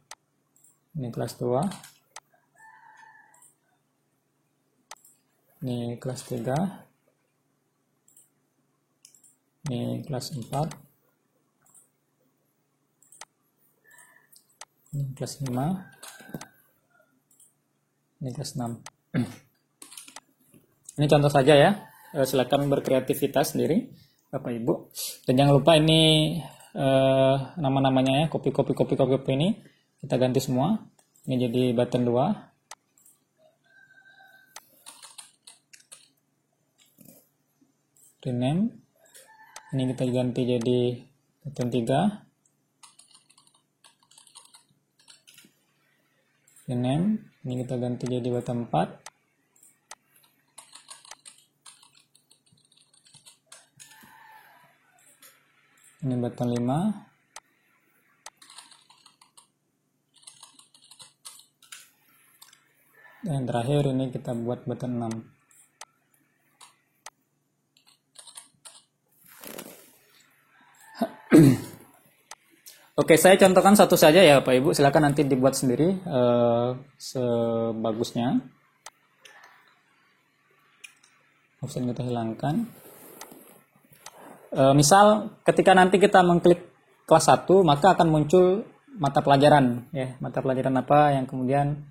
Ini kelas 2. Ini kelas 3. Ini kelas 4. Ini kelas 5. Ini kelas 6. Ini contoh saja ya. Silakan berkreativitas sendiri Bapak Ibu. Dan jangan lupa ini nama-namanya ya, copy ini kita ganti semua. Ini jadi button 2. Rename. Ini kita ganti jadi button 3. Rename. Ini kita ganti jadi button 4. Ini button 5. Dan yang terakhir ini kita buat button 6. Oke, saya contohkan satu saja ya Pak Ibu. Silakan nanti dibuat sendiri sebagusnya. Option kita hilangkan. Misal ketika nanti kita mengklik kelas 1, maka akan muncul mata pelajaran ya, mata pelajaran apa yang kemudian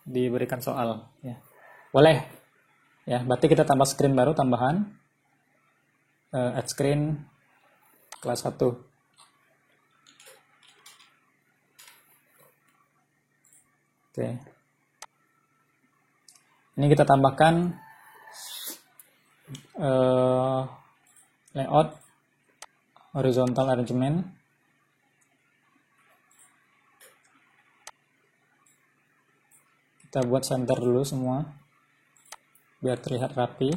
diberikan soal ya. Boleh ya, berarti kita tambah screen baru tambahan, add screen kelas 1. Oke. Ini kita tambahkan layout horizontal arrangement. Kita buat center dulu semua biar terlihat rapi.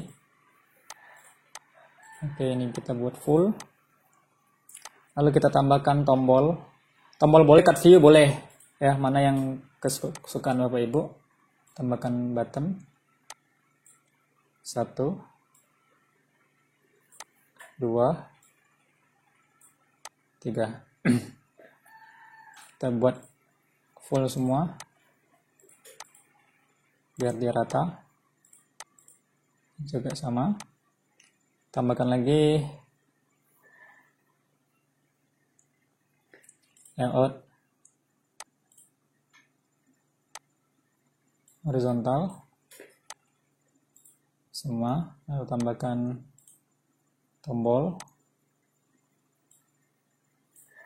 Oke, ini kita buat full. Lalu kita tambahkan tombol. Tombol boleh cut view boleh ya, mana yang kesukaan Bapak Ibu. Tambahkan button 1, 2, 3. Kita buat full semua biar dia rata. Juga sama. Tambahkan lagi layout horizontal semua, lalu tambahkan tombol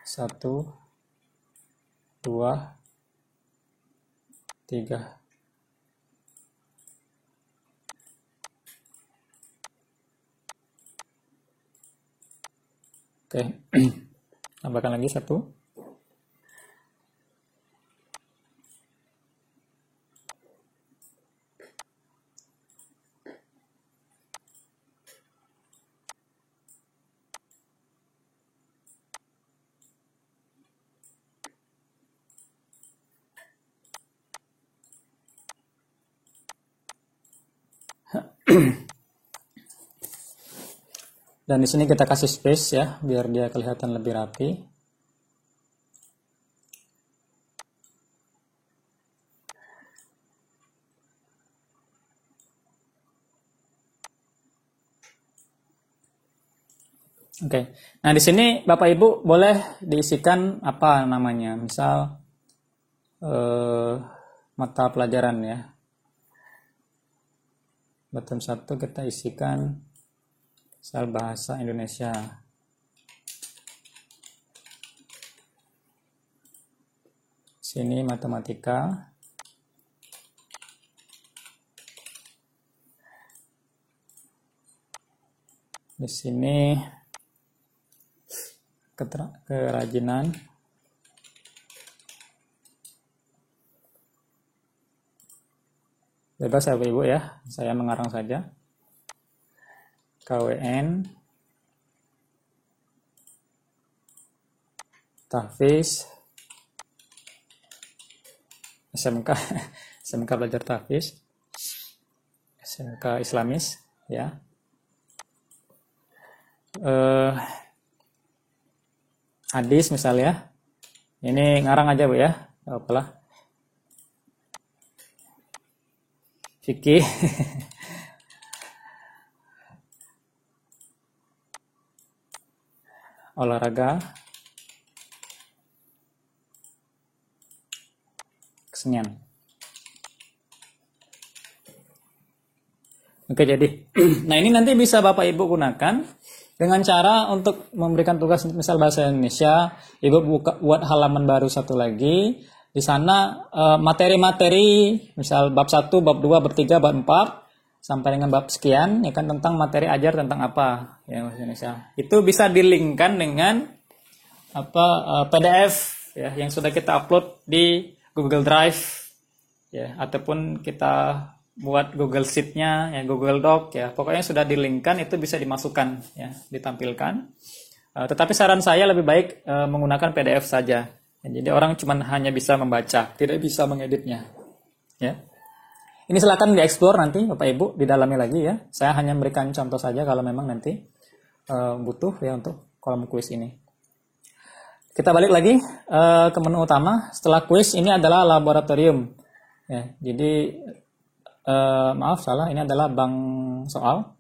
1, 2, 3. Oke, tambahkan lagi satu. Dan di sini kita kasih space ya, biar dia kelihatan lebih rapi. Oke, nah di sini Bapak Ibu boleh diisikan apa namanya, misal mata pelajaran ya. Bottom 1 kita isikan misal bahasa Indonesia. Sini matematika. Di sini kerajinan. Bebas ya Ibu ya, saya mengarang saja. KWN, tahfiz, SMK, SMK belajar tahfiz, SMK Islamis ya. Hadis misalnya, ini ngarang aja Bu ya, apalah. Fikih. Olahraga, kesenian. Oke, jadi nah ini nanti bisa Bapak Ibu gunakan dengan cara untuk memberikan tugas misal bahasa Indonesia, Ibu buat halaman baru satu lagi. Di sana materi-materi misal bab 1, bab 2, bab 3, bab 4 sampai dengan bab sekian ya kan, tentang materi ajar tentang apa ya bahasa Indonesia. Itu bisa dilinkkan dengan PDF ya yang sudah kita upload di Google Drive ya, ataupun kita buat Google Sheet-nya ya, Google Doc ya. Pokoknya sudah dilinkkan itu bisa dimasukkan ya, ditampilkan. Tetapi saran saya lebih baik menggunakan PDF saja. Ya, jadi orang cuma hanya bisa membaca, tidak bisa mengeditnya. Ya. Ini silakan dieksplor nanti Bapak Ibu didalami lagi ya. Saya hanya memberikan contoh saja kalau memang nanti butuh ya untuk kolom kuis ini. Kita balik lagi ke menu utama. Setelah kuis ini adalah laboratorium. Ya, jadi maaf salah, ini adalah bank soal.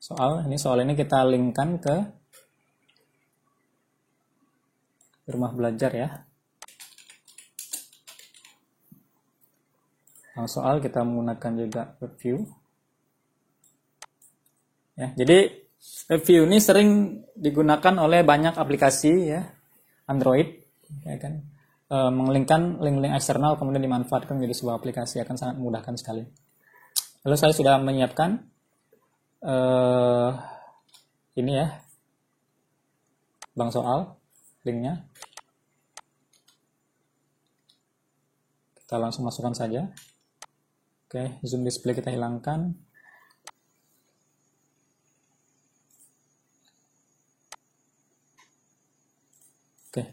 Soal ini kita linkkan ke rumah belajar ya. Soal kita menggunakan juga review ya, jadi review ini sering digunakan oleh banyak aplikasi ya Android ya kan, menglinkkan link-link eksternal kemudian dimanfaatkan menjadi sebuah aplikasi akan sangat memudahkan sekali. Lalu saya sudah menyiapkan ini ya bank soal linknya, kita langsung masukkan saja. Oke, zoom display kita hilangkan. Oke.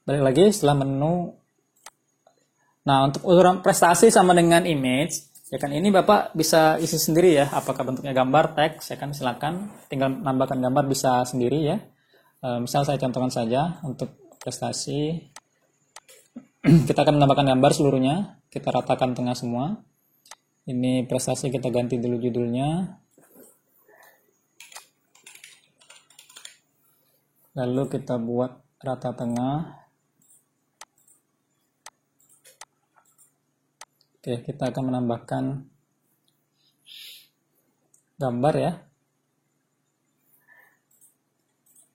Balik lagi setelah menu. Nah, untuk ukuran prestasi sama dengan image, ya kan ini Bapak bisa isi sendiri ya, apakah bentuknya gambar, teks, ya kan silakan tinggal nambahkan gambar bisa sendiri ya. Misal saya contohkan saja untuk prestasi. Kita akan menambahkan gambar seluruhnya, kita ratakan tengah semua. Ini prestasi, kita ganti dulu judulnya. Lalu kita buat rata tengah. Oke, kita akan menambahkan gambar ya.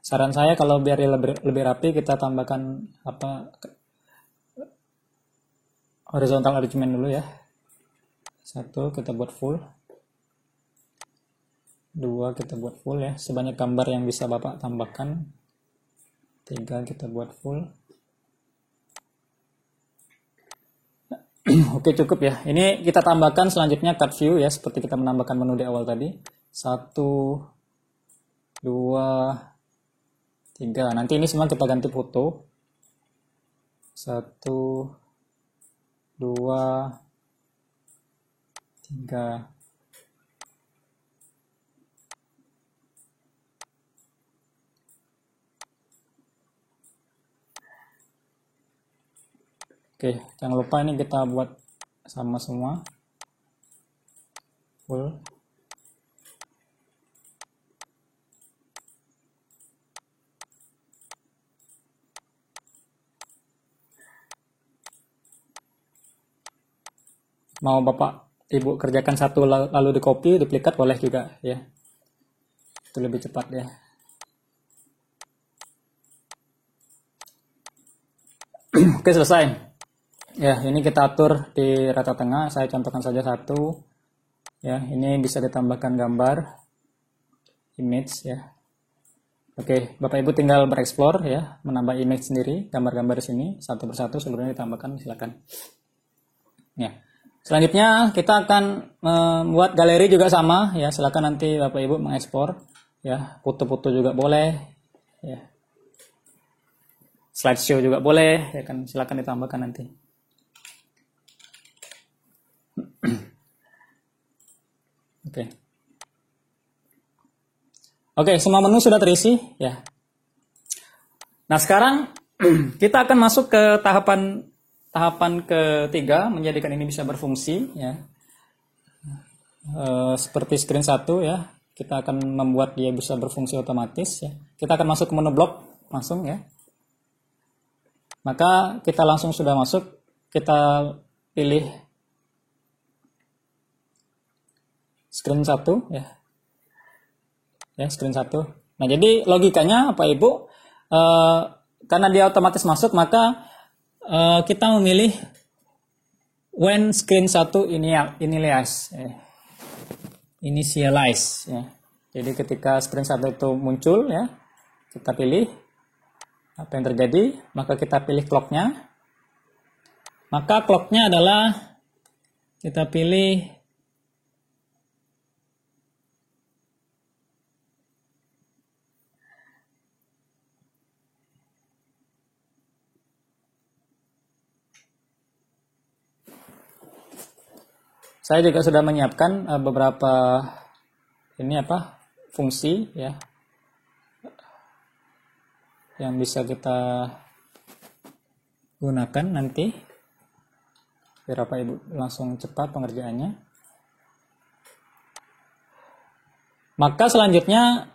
Saran saya kalau biar lebih rapi kita tambahkan horizontal arrangement dulu ya. Satu kita buat full. 2 kita buat full ya, sebanyak gambar yang bisa Bapak tambahkan. 3 kita buat full. Oke, cukup ya. Ini kita tambahkan selanjutnya card view ya, seperti kita menambahkan menu di awal tadi. 1, 2, 3. Nanti ini semua kita ganti foto. 1, 2, 3. Oke, jangan lupa ini kita buat sama semua. Full. Mau Bapak Ibu kerjakan satu lalu di copy, duplikat boleh juga ya. Itu lebih cepat ya. Oke, selesai. Ya, ini kita atur di rata tengah. Saya contohkan saja satu. Ya, ini bisa ditambahkan gambar, image ya. Oke, Bapak Ibu tinggal bereksplor ya, menambah image sendiri, gambar-gambar di sini satu persatu seluruhnya ditambahkan, silakan. Ya. Selanjutnya kita akan membuat galeri juga sama ya, silakan nanti Bapak Ibu mengekspor ya, foto-foto juga boleh ya. Slideshow juga boleh ya kan, silakan ditambahkan nanti. Oke, semua menu sudah terisi ya. Nah, sekarang kita akan masuk ke tahapan ketiga, menjadikan ini bisa berfungsi ya. Seperti screen 1 ya, kita akan membuat dia bisa berfungsi otomatis ya. Kita akan masuk ke menu blok langsung ya. Maka kita langsung sudah masuk, kita pilih screen 1 ya. Ya, screen 1. Nah, jadi logikanya Pak Ibu, karena dia otomatis masuk, maka kita memilih when screen 1 initialize ya. Jadi ketika screen 1 itu muncul ya, kita pilih apa yang terjadi, maka kita pilih clock-nya. Maka clock-nya adalah kita pilih saya juga sudah menyiapkan beberapa fungsi ya yang bisa kita gunakan nanti biar Bapak Ibu langsung cepat pengerjaannya. Maka selanjutnya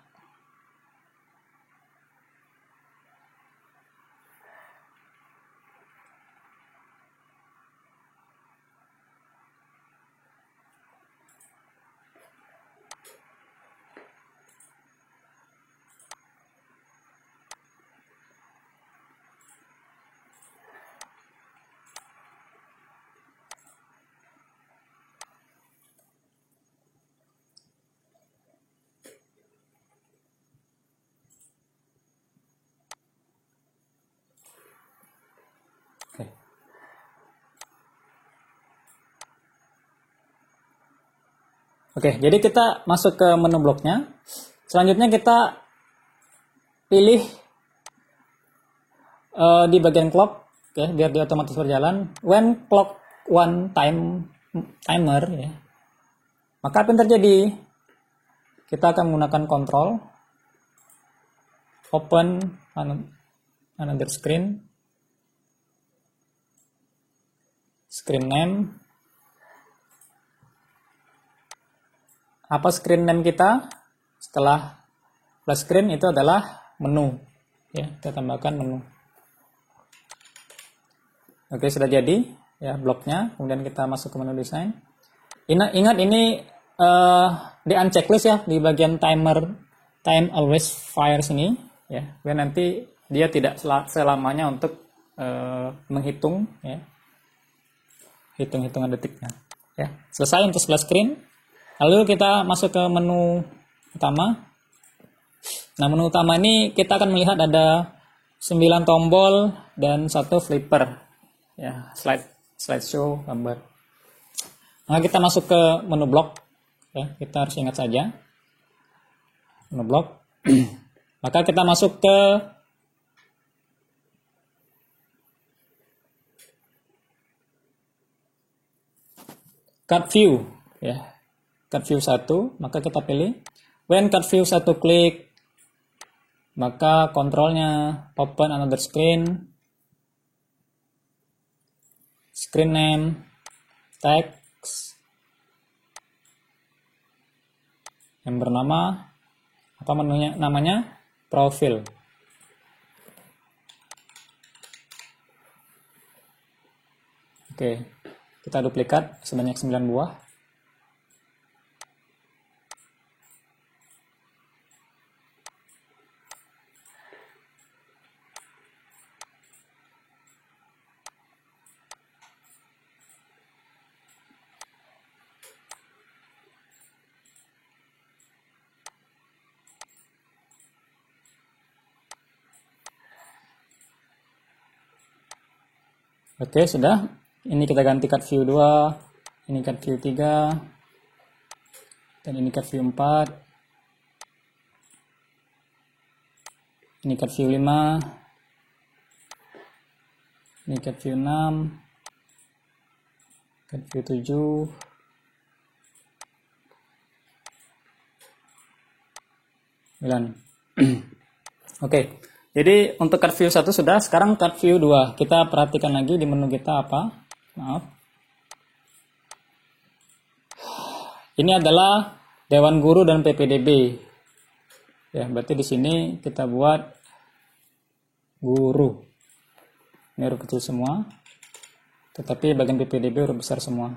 Oke, jadi kita masuk ke menu bloknya. Selanjutnya kita pilih di bagian clock, ya, biar dia otomatis berjalan. When clock one timer, ya, maka apa yang terjadi? Kita akan menggunakan control, open another screen name. Apa screen name kita setelah flash screen itu adalah menu, ya, kita tambahkan menu. Oke, sudah jadi ya bloknya. Kemudian kita masuk ke menu desain. Ingat ini di unchecklist ya, di bagian time always fire sini ya, biar nanti dia tidak selamanya untuk menghitung ya, hitung-hitungan detiknya ya. Selesai untuk splash screen. Lalu kita masuk ke menu utama. Nah, menu utama ini kita akan melihat ada 9 tombol dan 1 flipper. Ya, slideshow gambar. Nah, kita masuk ke menu blok. Ya, kita harus ingat saja menu blok. Maka kita masuk ke card view, ya. Card view 1, maka kita pilih. When card view 1 klik, maka kontrolnya open another screen, screen name, text yang bernama apa menunya, namanya profil. Oke, kita duplikat sebanyak 9 buah. Oke, sudah. Ini kita ganti card view 2, ini card view 3, dan ini card view 4, ini card view 5, ini card view 6, card view 7, Oke. Jadi untuk card view 1 sudah, sekarang card view 2. Kita perhatikan lagi di menu kita apa. Maaf. Ini adalah Dewan Guru dan PPDB. Ya, berarti di sini kita buat guru. Ini huruf kecil semua. Tetapi bagian PPDB huruf besar semua.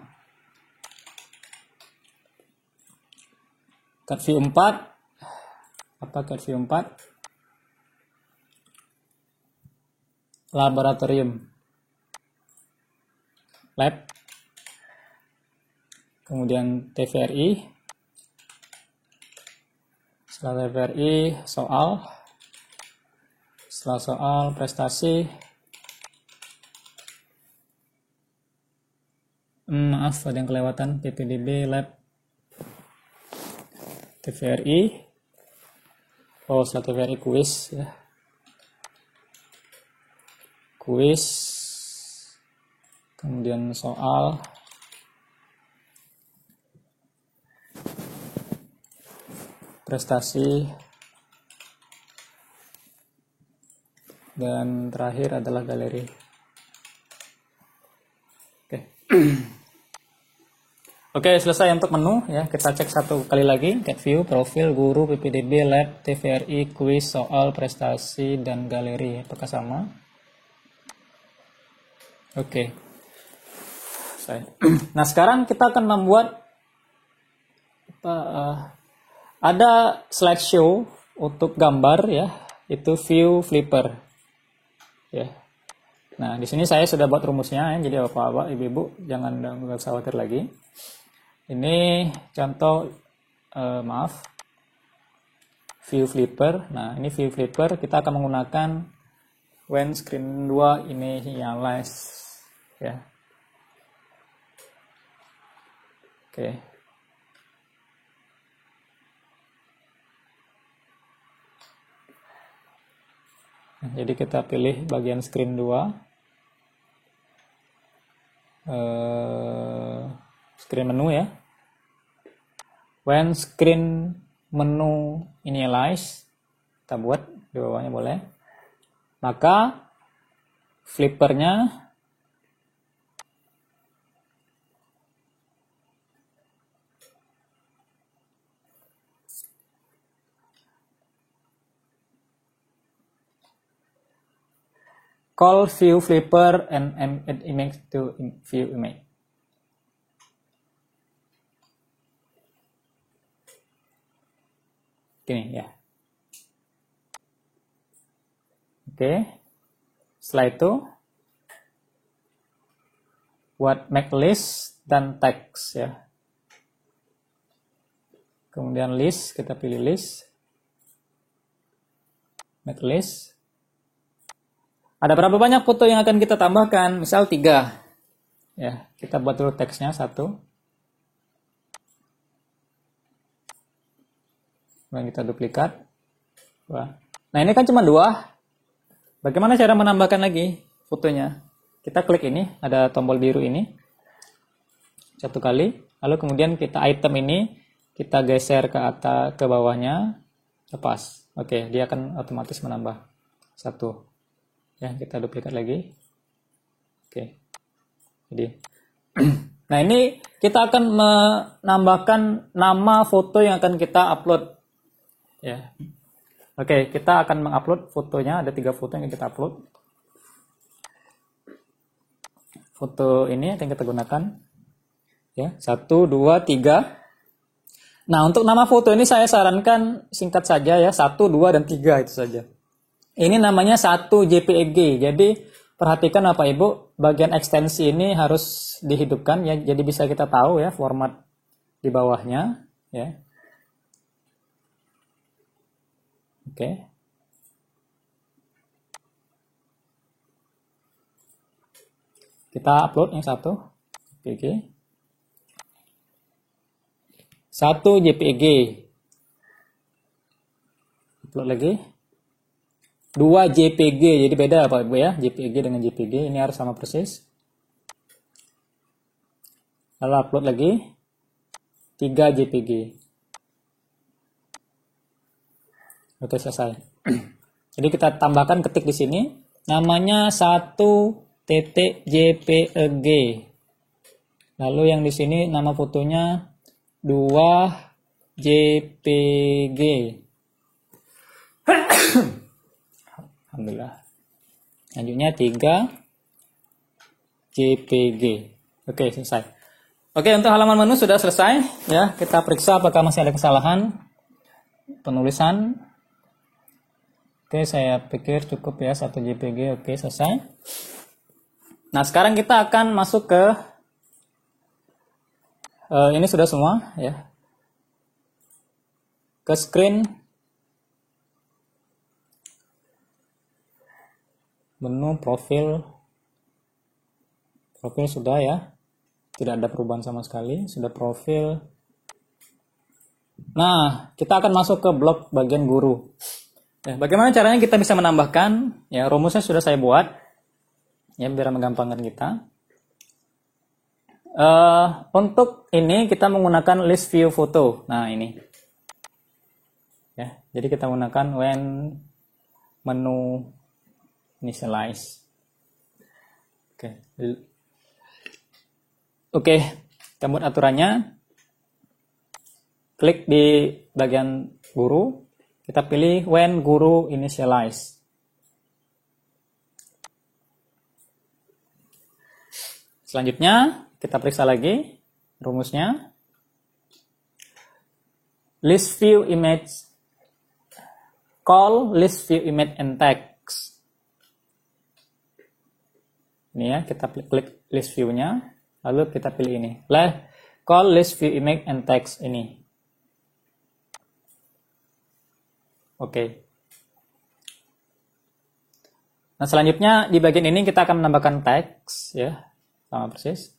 Card view 4. Apa card view 4? Laboratorium, lab, kemudian TVRI, setelah TVRI soal, setelah soal prestasi, maaf ada yang kelewatan, PPDB, lab, TVRI, setelah TVRI kuis, ya. Kuis, kemudian soal, prestasi, dan terakhir adalah galeri. Oke. Oke, selesai untuk menu ya. Kita cek satu kali lagi, card view, profil, guru, PPDB, lab, TVRI, kuis, soal, prestasi, dan galeri. Apakah sama? Oke. Nah, sekarang kita akan membuat ada slideshow untuk gambar ya, itu view flipper. Ya. Nah, di sini saya sudah buat rumusnya ya, jadi Bapak-bapak, Ibu-ibu jangan usah khawatir lagi. Ini contoh view flipper. Nah, ini view flipper kita akan menggunakan when screen 2 initialize. Ya. Oke. Nah, jadi kita pilih bagian screen 2. Screen menu ya. When screen menu initialize, kita buat di bawahnya boleh. Maka flippernya call view flipper and add image to view image. Gini ya. Oke. Setelah itu buat make list dan text ya. Kemudian list, kita pilih list. Make list. Ada berapa banyak foto yang akan kita tambahkan? Misal 3. Ya, kita buat dulu teksnya 1. Kemudian kita duplikat. 2. Nah, ini kan cuma 2. Bagaimana cara menambahkan lagi fotonya? Kita klik ini, ada tombol biru ini. 1 kali. Lalu kemudian kita item ini, kita geser ke atas, ke bawahnya. Lepas. Oke, dia akan otomatis menambah 1. Ya, kita duplikat lagi. Oke. Jadi, nah ini kita akan menambahkan nama foto yang akan kita upload. Ya. Oke, kita akan mengupload fotonya. Ada 3 foto yang kita upload. Foto ini akan kita gunakan. Ya, 1, 2, 3. Nah, untuk nama foto ini saya sarankan singkat saja ya. 1, 2, dan 3 itu saja. Ini namanya 1 JPEG. Jadi perhatikan Bapak Ibu, bagian ekstensi ini harus dihidupkan ya, jadi bisa kita tahu ya format di bawahnya ya. Oke. Kita upload yang 1 JPEG. 1 JPEG. Upload lagi. 2 JPG, jadi beda Bapak Ibu ya, JPG dengan JPG, ini harus sama persis. Lalu upload lagi, 3 JPG. Oke, selesai. Jadi kita tambahkan, ketik di sini, namanya 1.jpeg. Lalu yang di sini nama fotonya 2 JPG. Alhamdulillah. Selanjutnya 3 JPG. Oke, selesai. Oke, untuk halaman menu sudah selesai ya. Kita periksa apakah masih ada kesalahan penulisan. Oke, saya pikir cukup ya 1 JPG. Oke, selesai. Nah, sekarang kita akan masuk ke ini sudah semua ya. Ke screen menu profil sudah ya, tidak ada perubahan sama sekali, sudah profil. Nah, kita akan masuk ke blok bagian guru ya. Bagaimana caranya kita bisa menambahkan ya, rumusnya sudah saya buat ya biar menggampangkan kita. Untuk ini kita menggunakan list view foto. Nah, ini ya, jadi kita menggunakan when menu initialize. Oke, kita buat aturannya. Klik di bagian guru, kita pilih when guru initialize. Selanjutnya kita periksa lagi rumusnya. List view image, call list view image and text. Ini ya, kita klik list view-nya, lalu kita pilih ini. Call list view image and text ini. Oke. Nah, selanjutnya di bagian ini kita akan menambahkan teks ya, sama persis.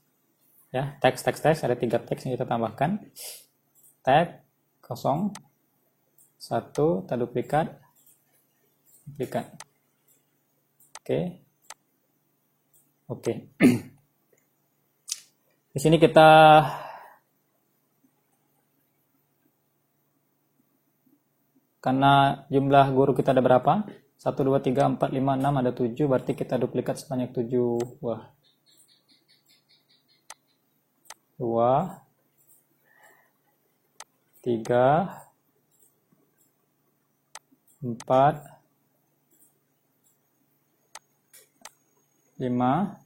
Ya, teks ada 3 teks yang kita tambahkan. Tag kosong 1, kita duplikat. Oke. Di sini kita karena jumlah guru kita ada berapa? 1, 2, 3, 4, 5, 6, ada 7, berarti kita duplikat sebanyak 7. Wah. 2, 3, 4, 5,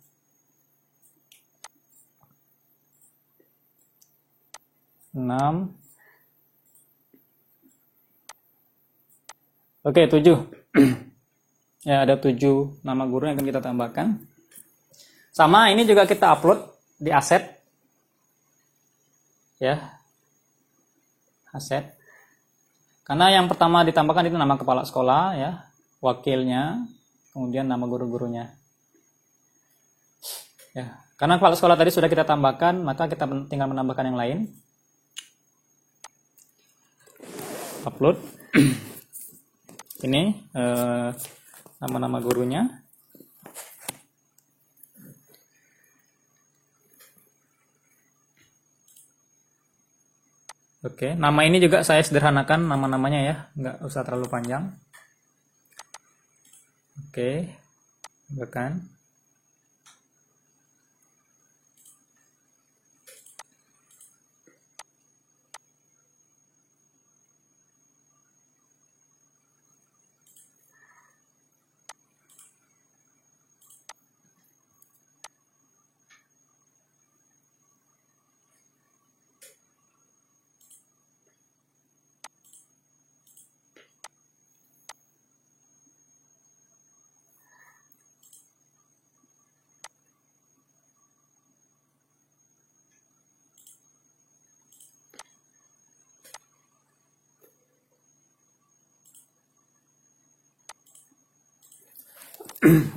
6. Oke, 7. Ya, ada 7 nama guru yang akan kita tambahkan. Sama, ini juga kita upload di aset. Ya. aset. Karena yang pertama ditambahkan itu nama kepala sekolah ya, wakilnya, kemudian nama guru-gurunya. Ya, karena kepala sekolah tadi sudah kita tambahkan, maka kita tinggal menambahkan yang lain. Upload. Ini nama-nama gurunya. Oke, nama ini juga saya sederhanakan nama-namanya ya, nggak usah terlalu panjang. Oke, tambahkan.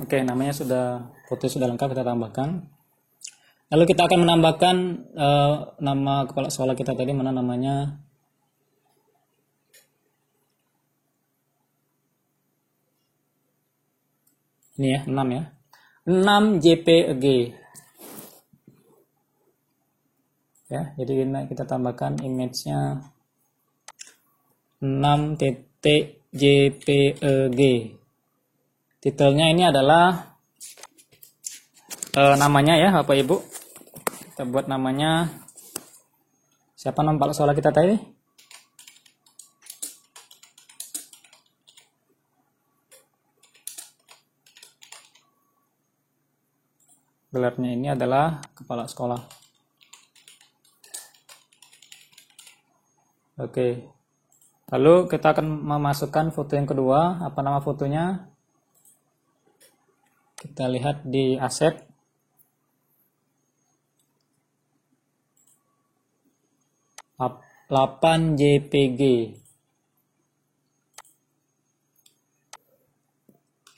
Oke, namanya foto sudah lengkap, kita tambahkan. Lalu kita akan menambahkan nama kepala sekolah kita tadi, mana namanya? Ini ya, 6 ya. 6 JPEG. Ya, jadi kita tambahkan image-nya 6.jpeg. Titelnya ini adalah namanya ya Bapak Ibu. Kita buat namanya, siapa nama kepala sekolah kita tadi? Gelarnya ini adalah kepala sekolah. Oke. Lalu kita akan memasukkan foto yang kedua. Apa nama fotonya? Kita lihat di aset. Delapan JPG.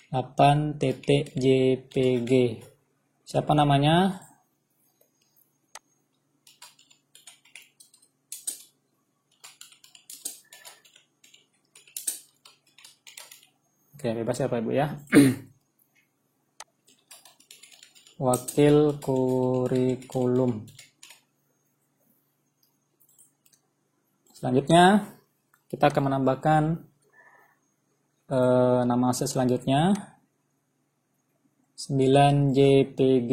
8.jpg. Siapa namanya? Oke, bebas ya Pak Ibu ya. Wakil kurikulum. Selanjutnya kita akan menambahkan nama aset selanjutnya 9 JPG.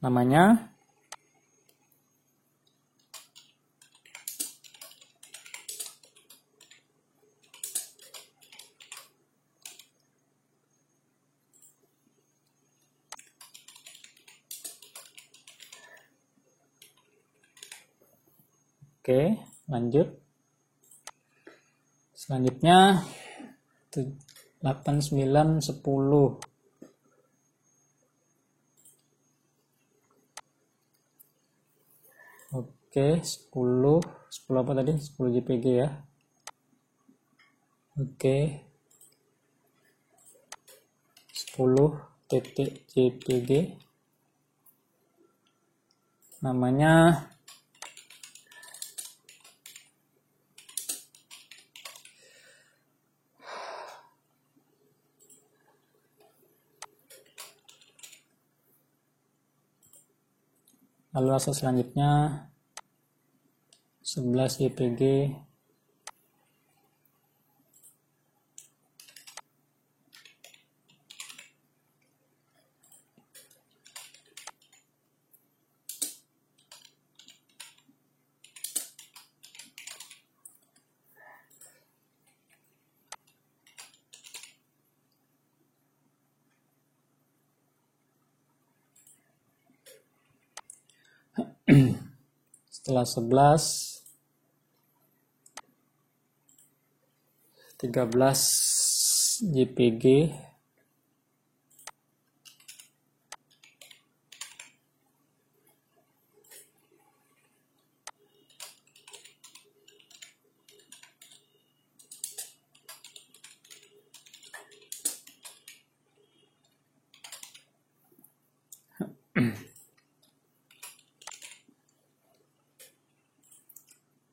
Namanya Oke, lanjut. Selanjutnya 8, 9, 10. Oke, 10 apa tadi? 10 JPG ya. Oke. 10.jpg. Namanya lalu aset selanjutnya 11 JPG. Setelah 11, 13 JPG.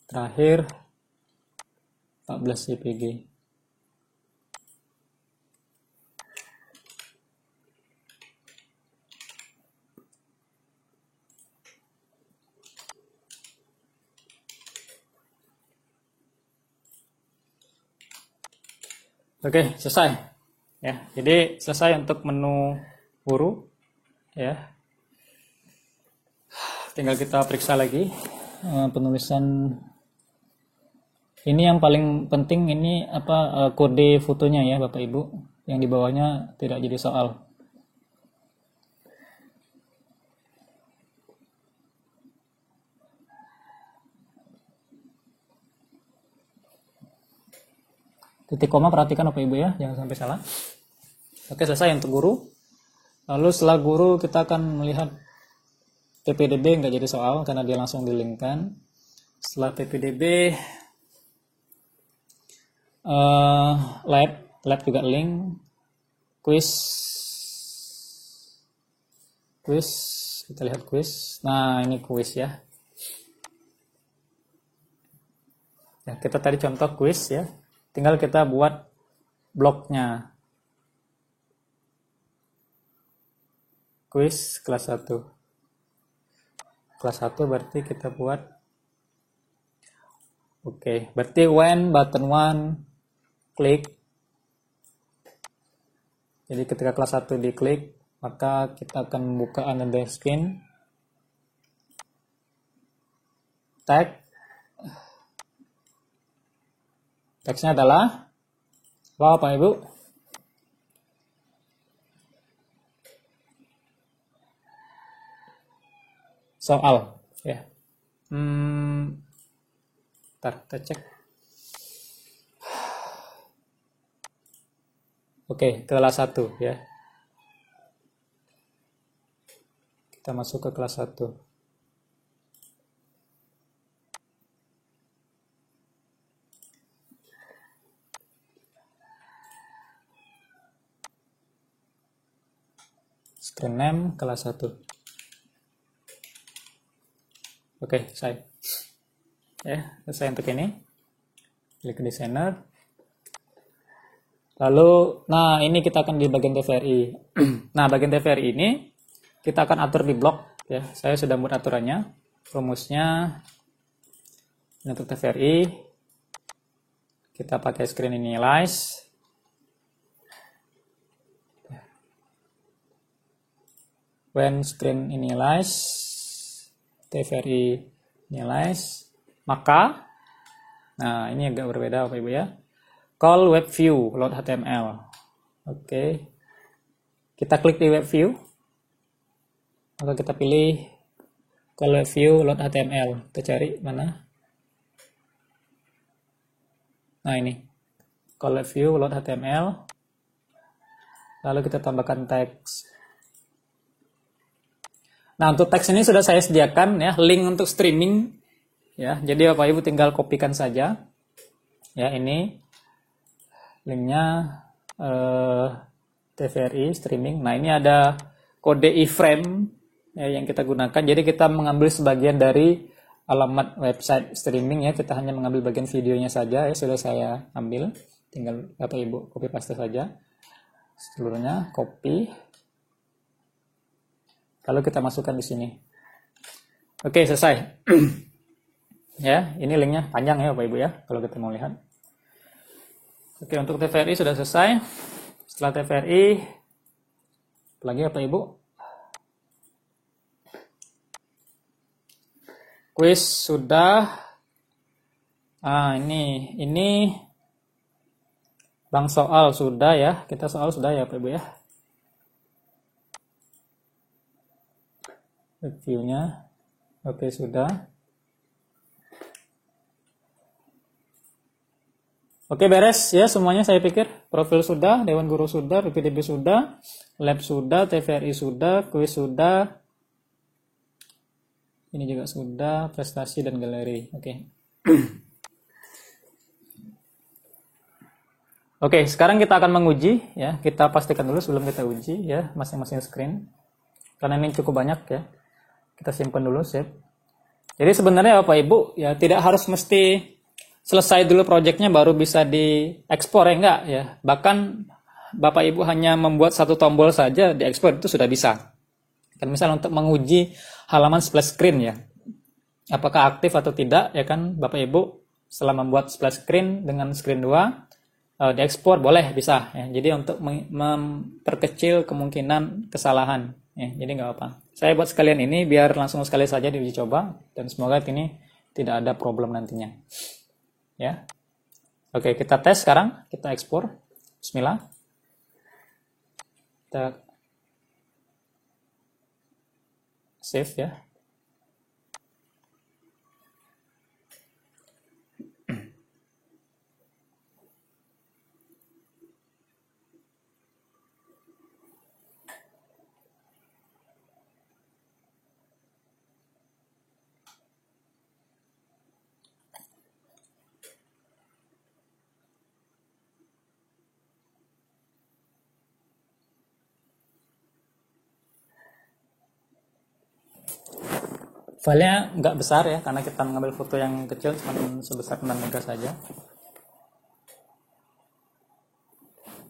Terakhir 14 JPG. Oke, selesai. Ya, jadi selesai untuk menu guru. Ya, tinggal kita periksa lagi penulisan. Ini yang paling penting, ini apa, kode fotonya ya Bapak Ibu, yang di bawahnya tidak jadi soal. Titik koma perhatikan Bapak Ibu ya, jangan sampai salah. Oke, selesai untuk guru. Lalu setelah guru kita akan melihat PPDB, nggak jadi soal karena dia langsung di-linkkan. Setelah PPDB, lab juga link, quiz, kita lihat quiz. Nah, ini quiz ya. Ya, kita tadi contoh quiz ya. Tinggal kita buat bloknya. Quiz kelas 1. Kelas 1 berarti kita buat. Oke, berarti when button 1 klik. Jadi ketika kelas 1 diklik, maka kita akan membuka another screen. Tag. Teksnya adalah apa Pak Ibu? Soal ya. Ntar kita cek. Oke, kelas 1 ya. Kita masuk ke kelas 1. Screen name kelas 1. Oke, selesai. Ya, selesai untuk ini. Klik designer. Lalu, nah ini kita akan di bagian TVRI. Nah, bagian TVRI ini kita akan atur di blok ya. Saya sudah buat aturannya. Rumusnya untuk TVRI kita pakai screen initialize. When screen initialize, TVRI initialize, maka, nah ini agak berbeda Bapak Ibu ya. Call web view load HTML. Oke, kita klik di web view, maka kita pilih call web view load HTML. Kita cari mana? Nah ini, call web view load HTML. Lalu kita tambahkan teks. Nah, untuk teks ini sudah saya sediakan ya, link untuk streaming ya. Jadi Bapak Ibu tinggal kopikan saja. Ya, ini linknya TVRI streaming. Nah, ini ada kode iframe ya, yang kita gunakan. Jadi kita mengambil sebagian dari alamat website streaming ya. Kita hanya mengambil bagian videonya saja ya, sudah saya ambil. Tinggal Bapak Ibu copy paste saja. Seluruhnya copy. Lalu kita masukkan di sini. Oke, selesai. Ya, ini linknya panjang ya Bapak Ibu ya, kalau kita mau lihat. Oke, untuk TVRI sudah selesai. Setelah TVRI, lagi Bapak Ibu. Quiz sudah. Ini bank soal sudah ya. Kita soal sudah ya Bapak Ibu ya. Reviewnya oke sudah. Oke, beres ya semuanya saya pikir. Profil sudah, Dewan Guru sudah, PPDB sudah, lab sudah, TVRI sudah, kuis sudah, ini juga sudah, prestasi dan galeri. Oke. Oke, sekarang kita akan menguji ya. Kita pastikan dulu sebelum kita uji ya masing-masing screen. karena ini cukup banyak ya. Kita simpan dulu, save. Jadi sebenarnya Bapak Ibu ya tidak harus mesti selesai dulu proyeknya baru bisa diekspor ya, enggak ya. Bahkan Bapak Ibu hanya membuat satu tombol saja diekspor itu sudah bisa. Kan misal untuk menguji halaman splash screen ya. Apakah aktif atau tidak ya kan Bapak Ibu setelah membuat splash screen dengan screen 2 diekspor boleh bisa ya. Jadi untuk memperkecil kemungkinan kesalahan ya. Jadi nggak apa. Saya buat sekalian ini biar langsung sekali saja diuji coba dan semoga ini tidak ada problem nantinya. Ya. Oke, kita tes sekarang, kita ekspor. Bismillah. Kita save ya. Filenya nggak besar ya, karena kita mengambil foto yang kecil, cuma sebesar 6 MB saja.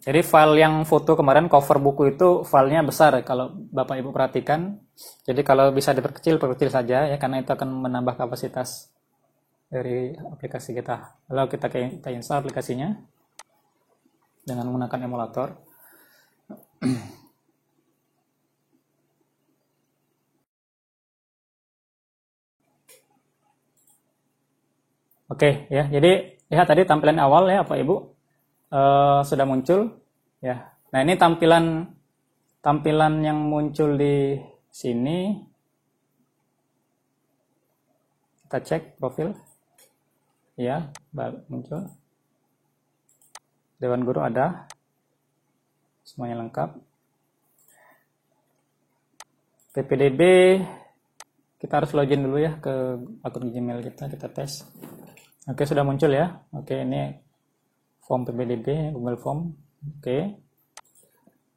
Jadi file yang foto kemarin, cover buku itu filenya besar ya, kalau Bapak Ibu perhatikan. Jadi kalau bisa diperkecil, perkecil saja ya, karena itu akan menambah kapasitas dari aplikasi kita. Lalu kita install aplikasinya dengan menggunakan emulator. Oke ya, jadi lihat tadi tampilan awal ya Bapak Ibu sudah muncul ya. Nah ini tampilan yang muncul di sini. Kita cek profil, ya muncul. Dewan Guru ada, semuanya lengkap. PPDB kita harus login dulu ya ke akun Gmail kita tes. Oke, sudah muncul ya. Oke, ini form PPDB, Google Form. Oke.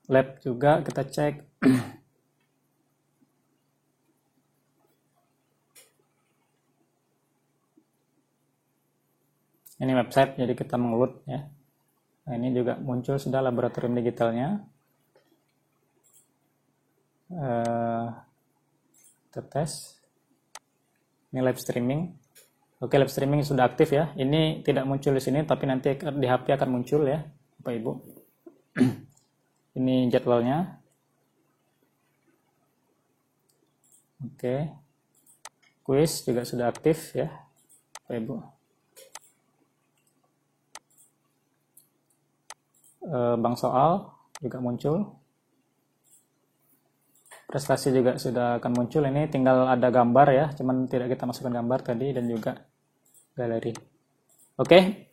Lab juga kita cek. Ini website, jadi kita mengelut ya. Nah, ini juga muncul sudah laboratorium digitalnya. Kita tes. Ini live streaming. Oke, live streaming sudah aktif ya. Ini tidak muncul di sini, tapi nanti di HP akan muncul ya, Bapak Ibu. Ini jadwalnya. Oke. Quiz juga sudah aktif ya, Bapak Ibu. Bank soal juga muncul. Prestasi juga sudah akan muncul. Ini tinggal ada gambar ya, cuman tidak kita masukkan gambar tadi, dan juga galeri. Oke.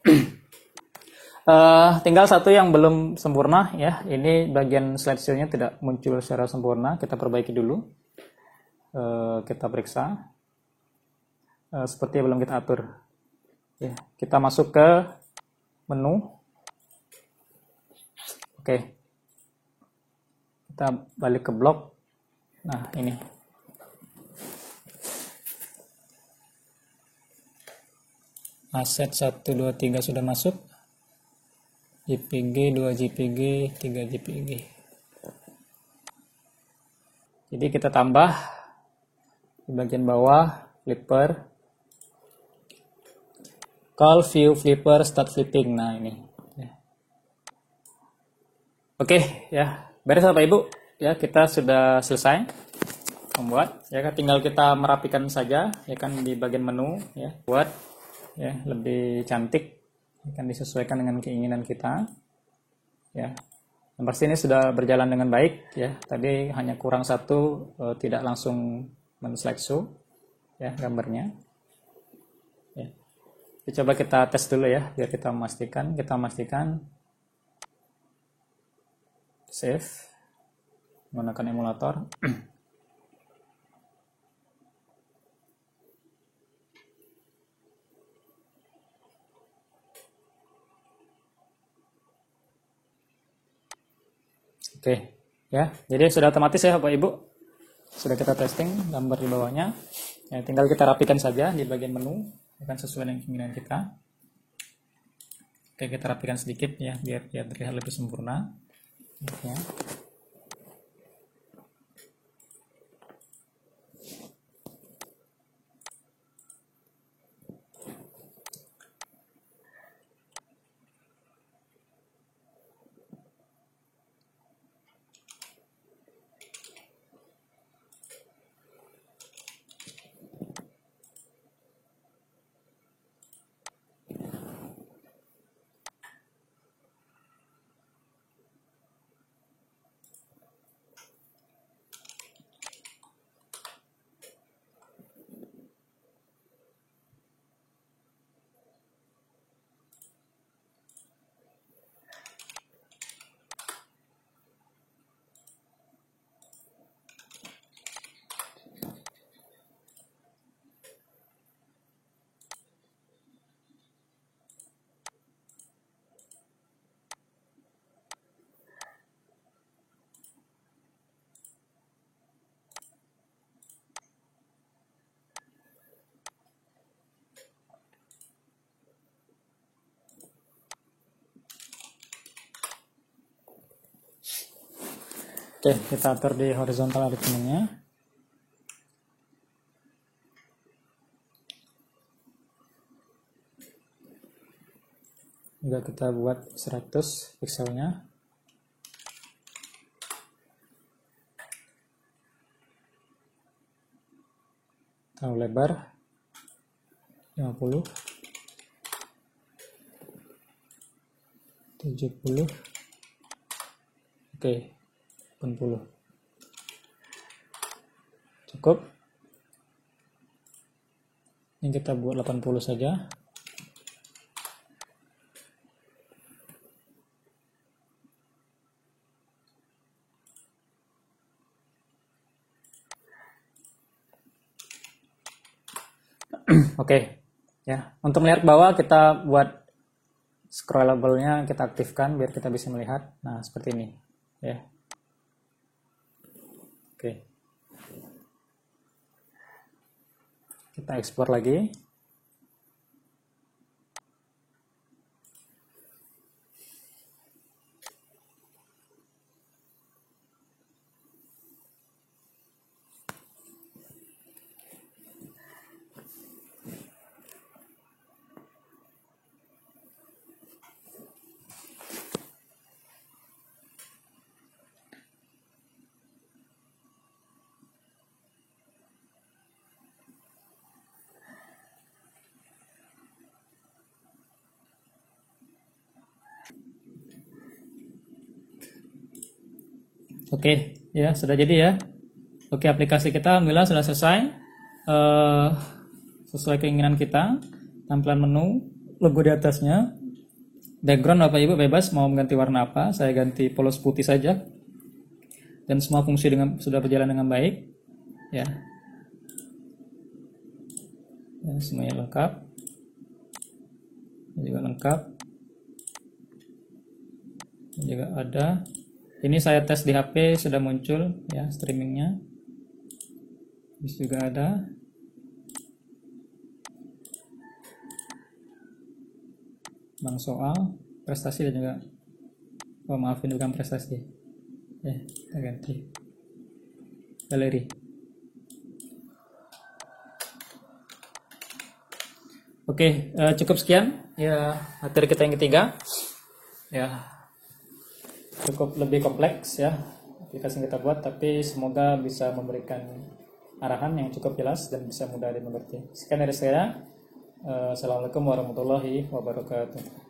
Tinggal satu yang belum sempurna ya. Ini bagian slideshow-nya tidak muncul secara sempurna. Kita perbaiki dulu. Kita periksa. Seperti belum kita atur. Ya, kita masuk ke menu. Oke. Kita balik ke blog. Nah, ini. Aset 1, 2, 3 sudah masuk. JPG, 2 JPG, 3 JPG. Jadi kita tambah di bagian bawah flipper. Call view flipper, start flipping. Nah, ini. Oke, ya. Beres Bapak Ibu. Ya, kita sudah selesai membuat. Ya, tinggal kita merapikan saja ya kan di bagian menu ya. Buat ya lebih cantik, akan disesuaikan dengan keinginan kita ya. Yang pasti ini sudah berjalan dengan baik ya. Tadi hanya kurang satu, tidak langsung men-slideshow ya gambarnya ya. Coba kita tes dulu ya biar kita memastikan save menggunakan emulator. Oke, ya. Jadi sudah otomatis ya Bapak Ibu. Sudah kita testing gambar di bawahnya. Ya, tinggal kita rapikan saja di bagian menu akan sesuai dengan keinginan kita. Oke, kita rapikan sedikit ya biar terlihat lebih sempurna. Ya. Oke, kita atur di horizontal alignment-nya. Juga kita buat 100 pixelnya. Terlalu lebar. 50. 70. Oke. 80. Cukup. Ini kita buat 80 saja. Oke. Ya, untuk melihat bawah kita buat scrollable-nya kita aktifkan biar kita bisa melihat. Nah, seperti ini, ya. Oke. Kita ekspor lagi. Oke, ya sudah jadi ya. Oke, aplikasi kita alhamdulillah sudah selesai. Sesuai keinginan kita. Tampilan menu, logo di atasnya. Background Bapak Ibu bebas mau mengganti warna apa. Saya ganti polos putih saja. Dan semua fungsi sudah berjalan dengan baik. Ya. Ya, semuanya lengkap. Ini juga lengkap. Ini juga ada. Ini saya tes di HP sudah muncul ya streamingnya. Ini juga ada. Bang soal prestasi dan juga maaf ini bukan prestasi. Ya, kita ganti. Galeri. Oke, cukup sekian ya materi kita yang ketiga. Ya. Cukup lebih kompleks ya aplikasi yang kita buat, tapi semoga bisa memberikan arahan yang cukup jelas dan bisa mudah dimengerti. Sekian dari saya. Assalamualaikum warahmatullahi wabarakatuh.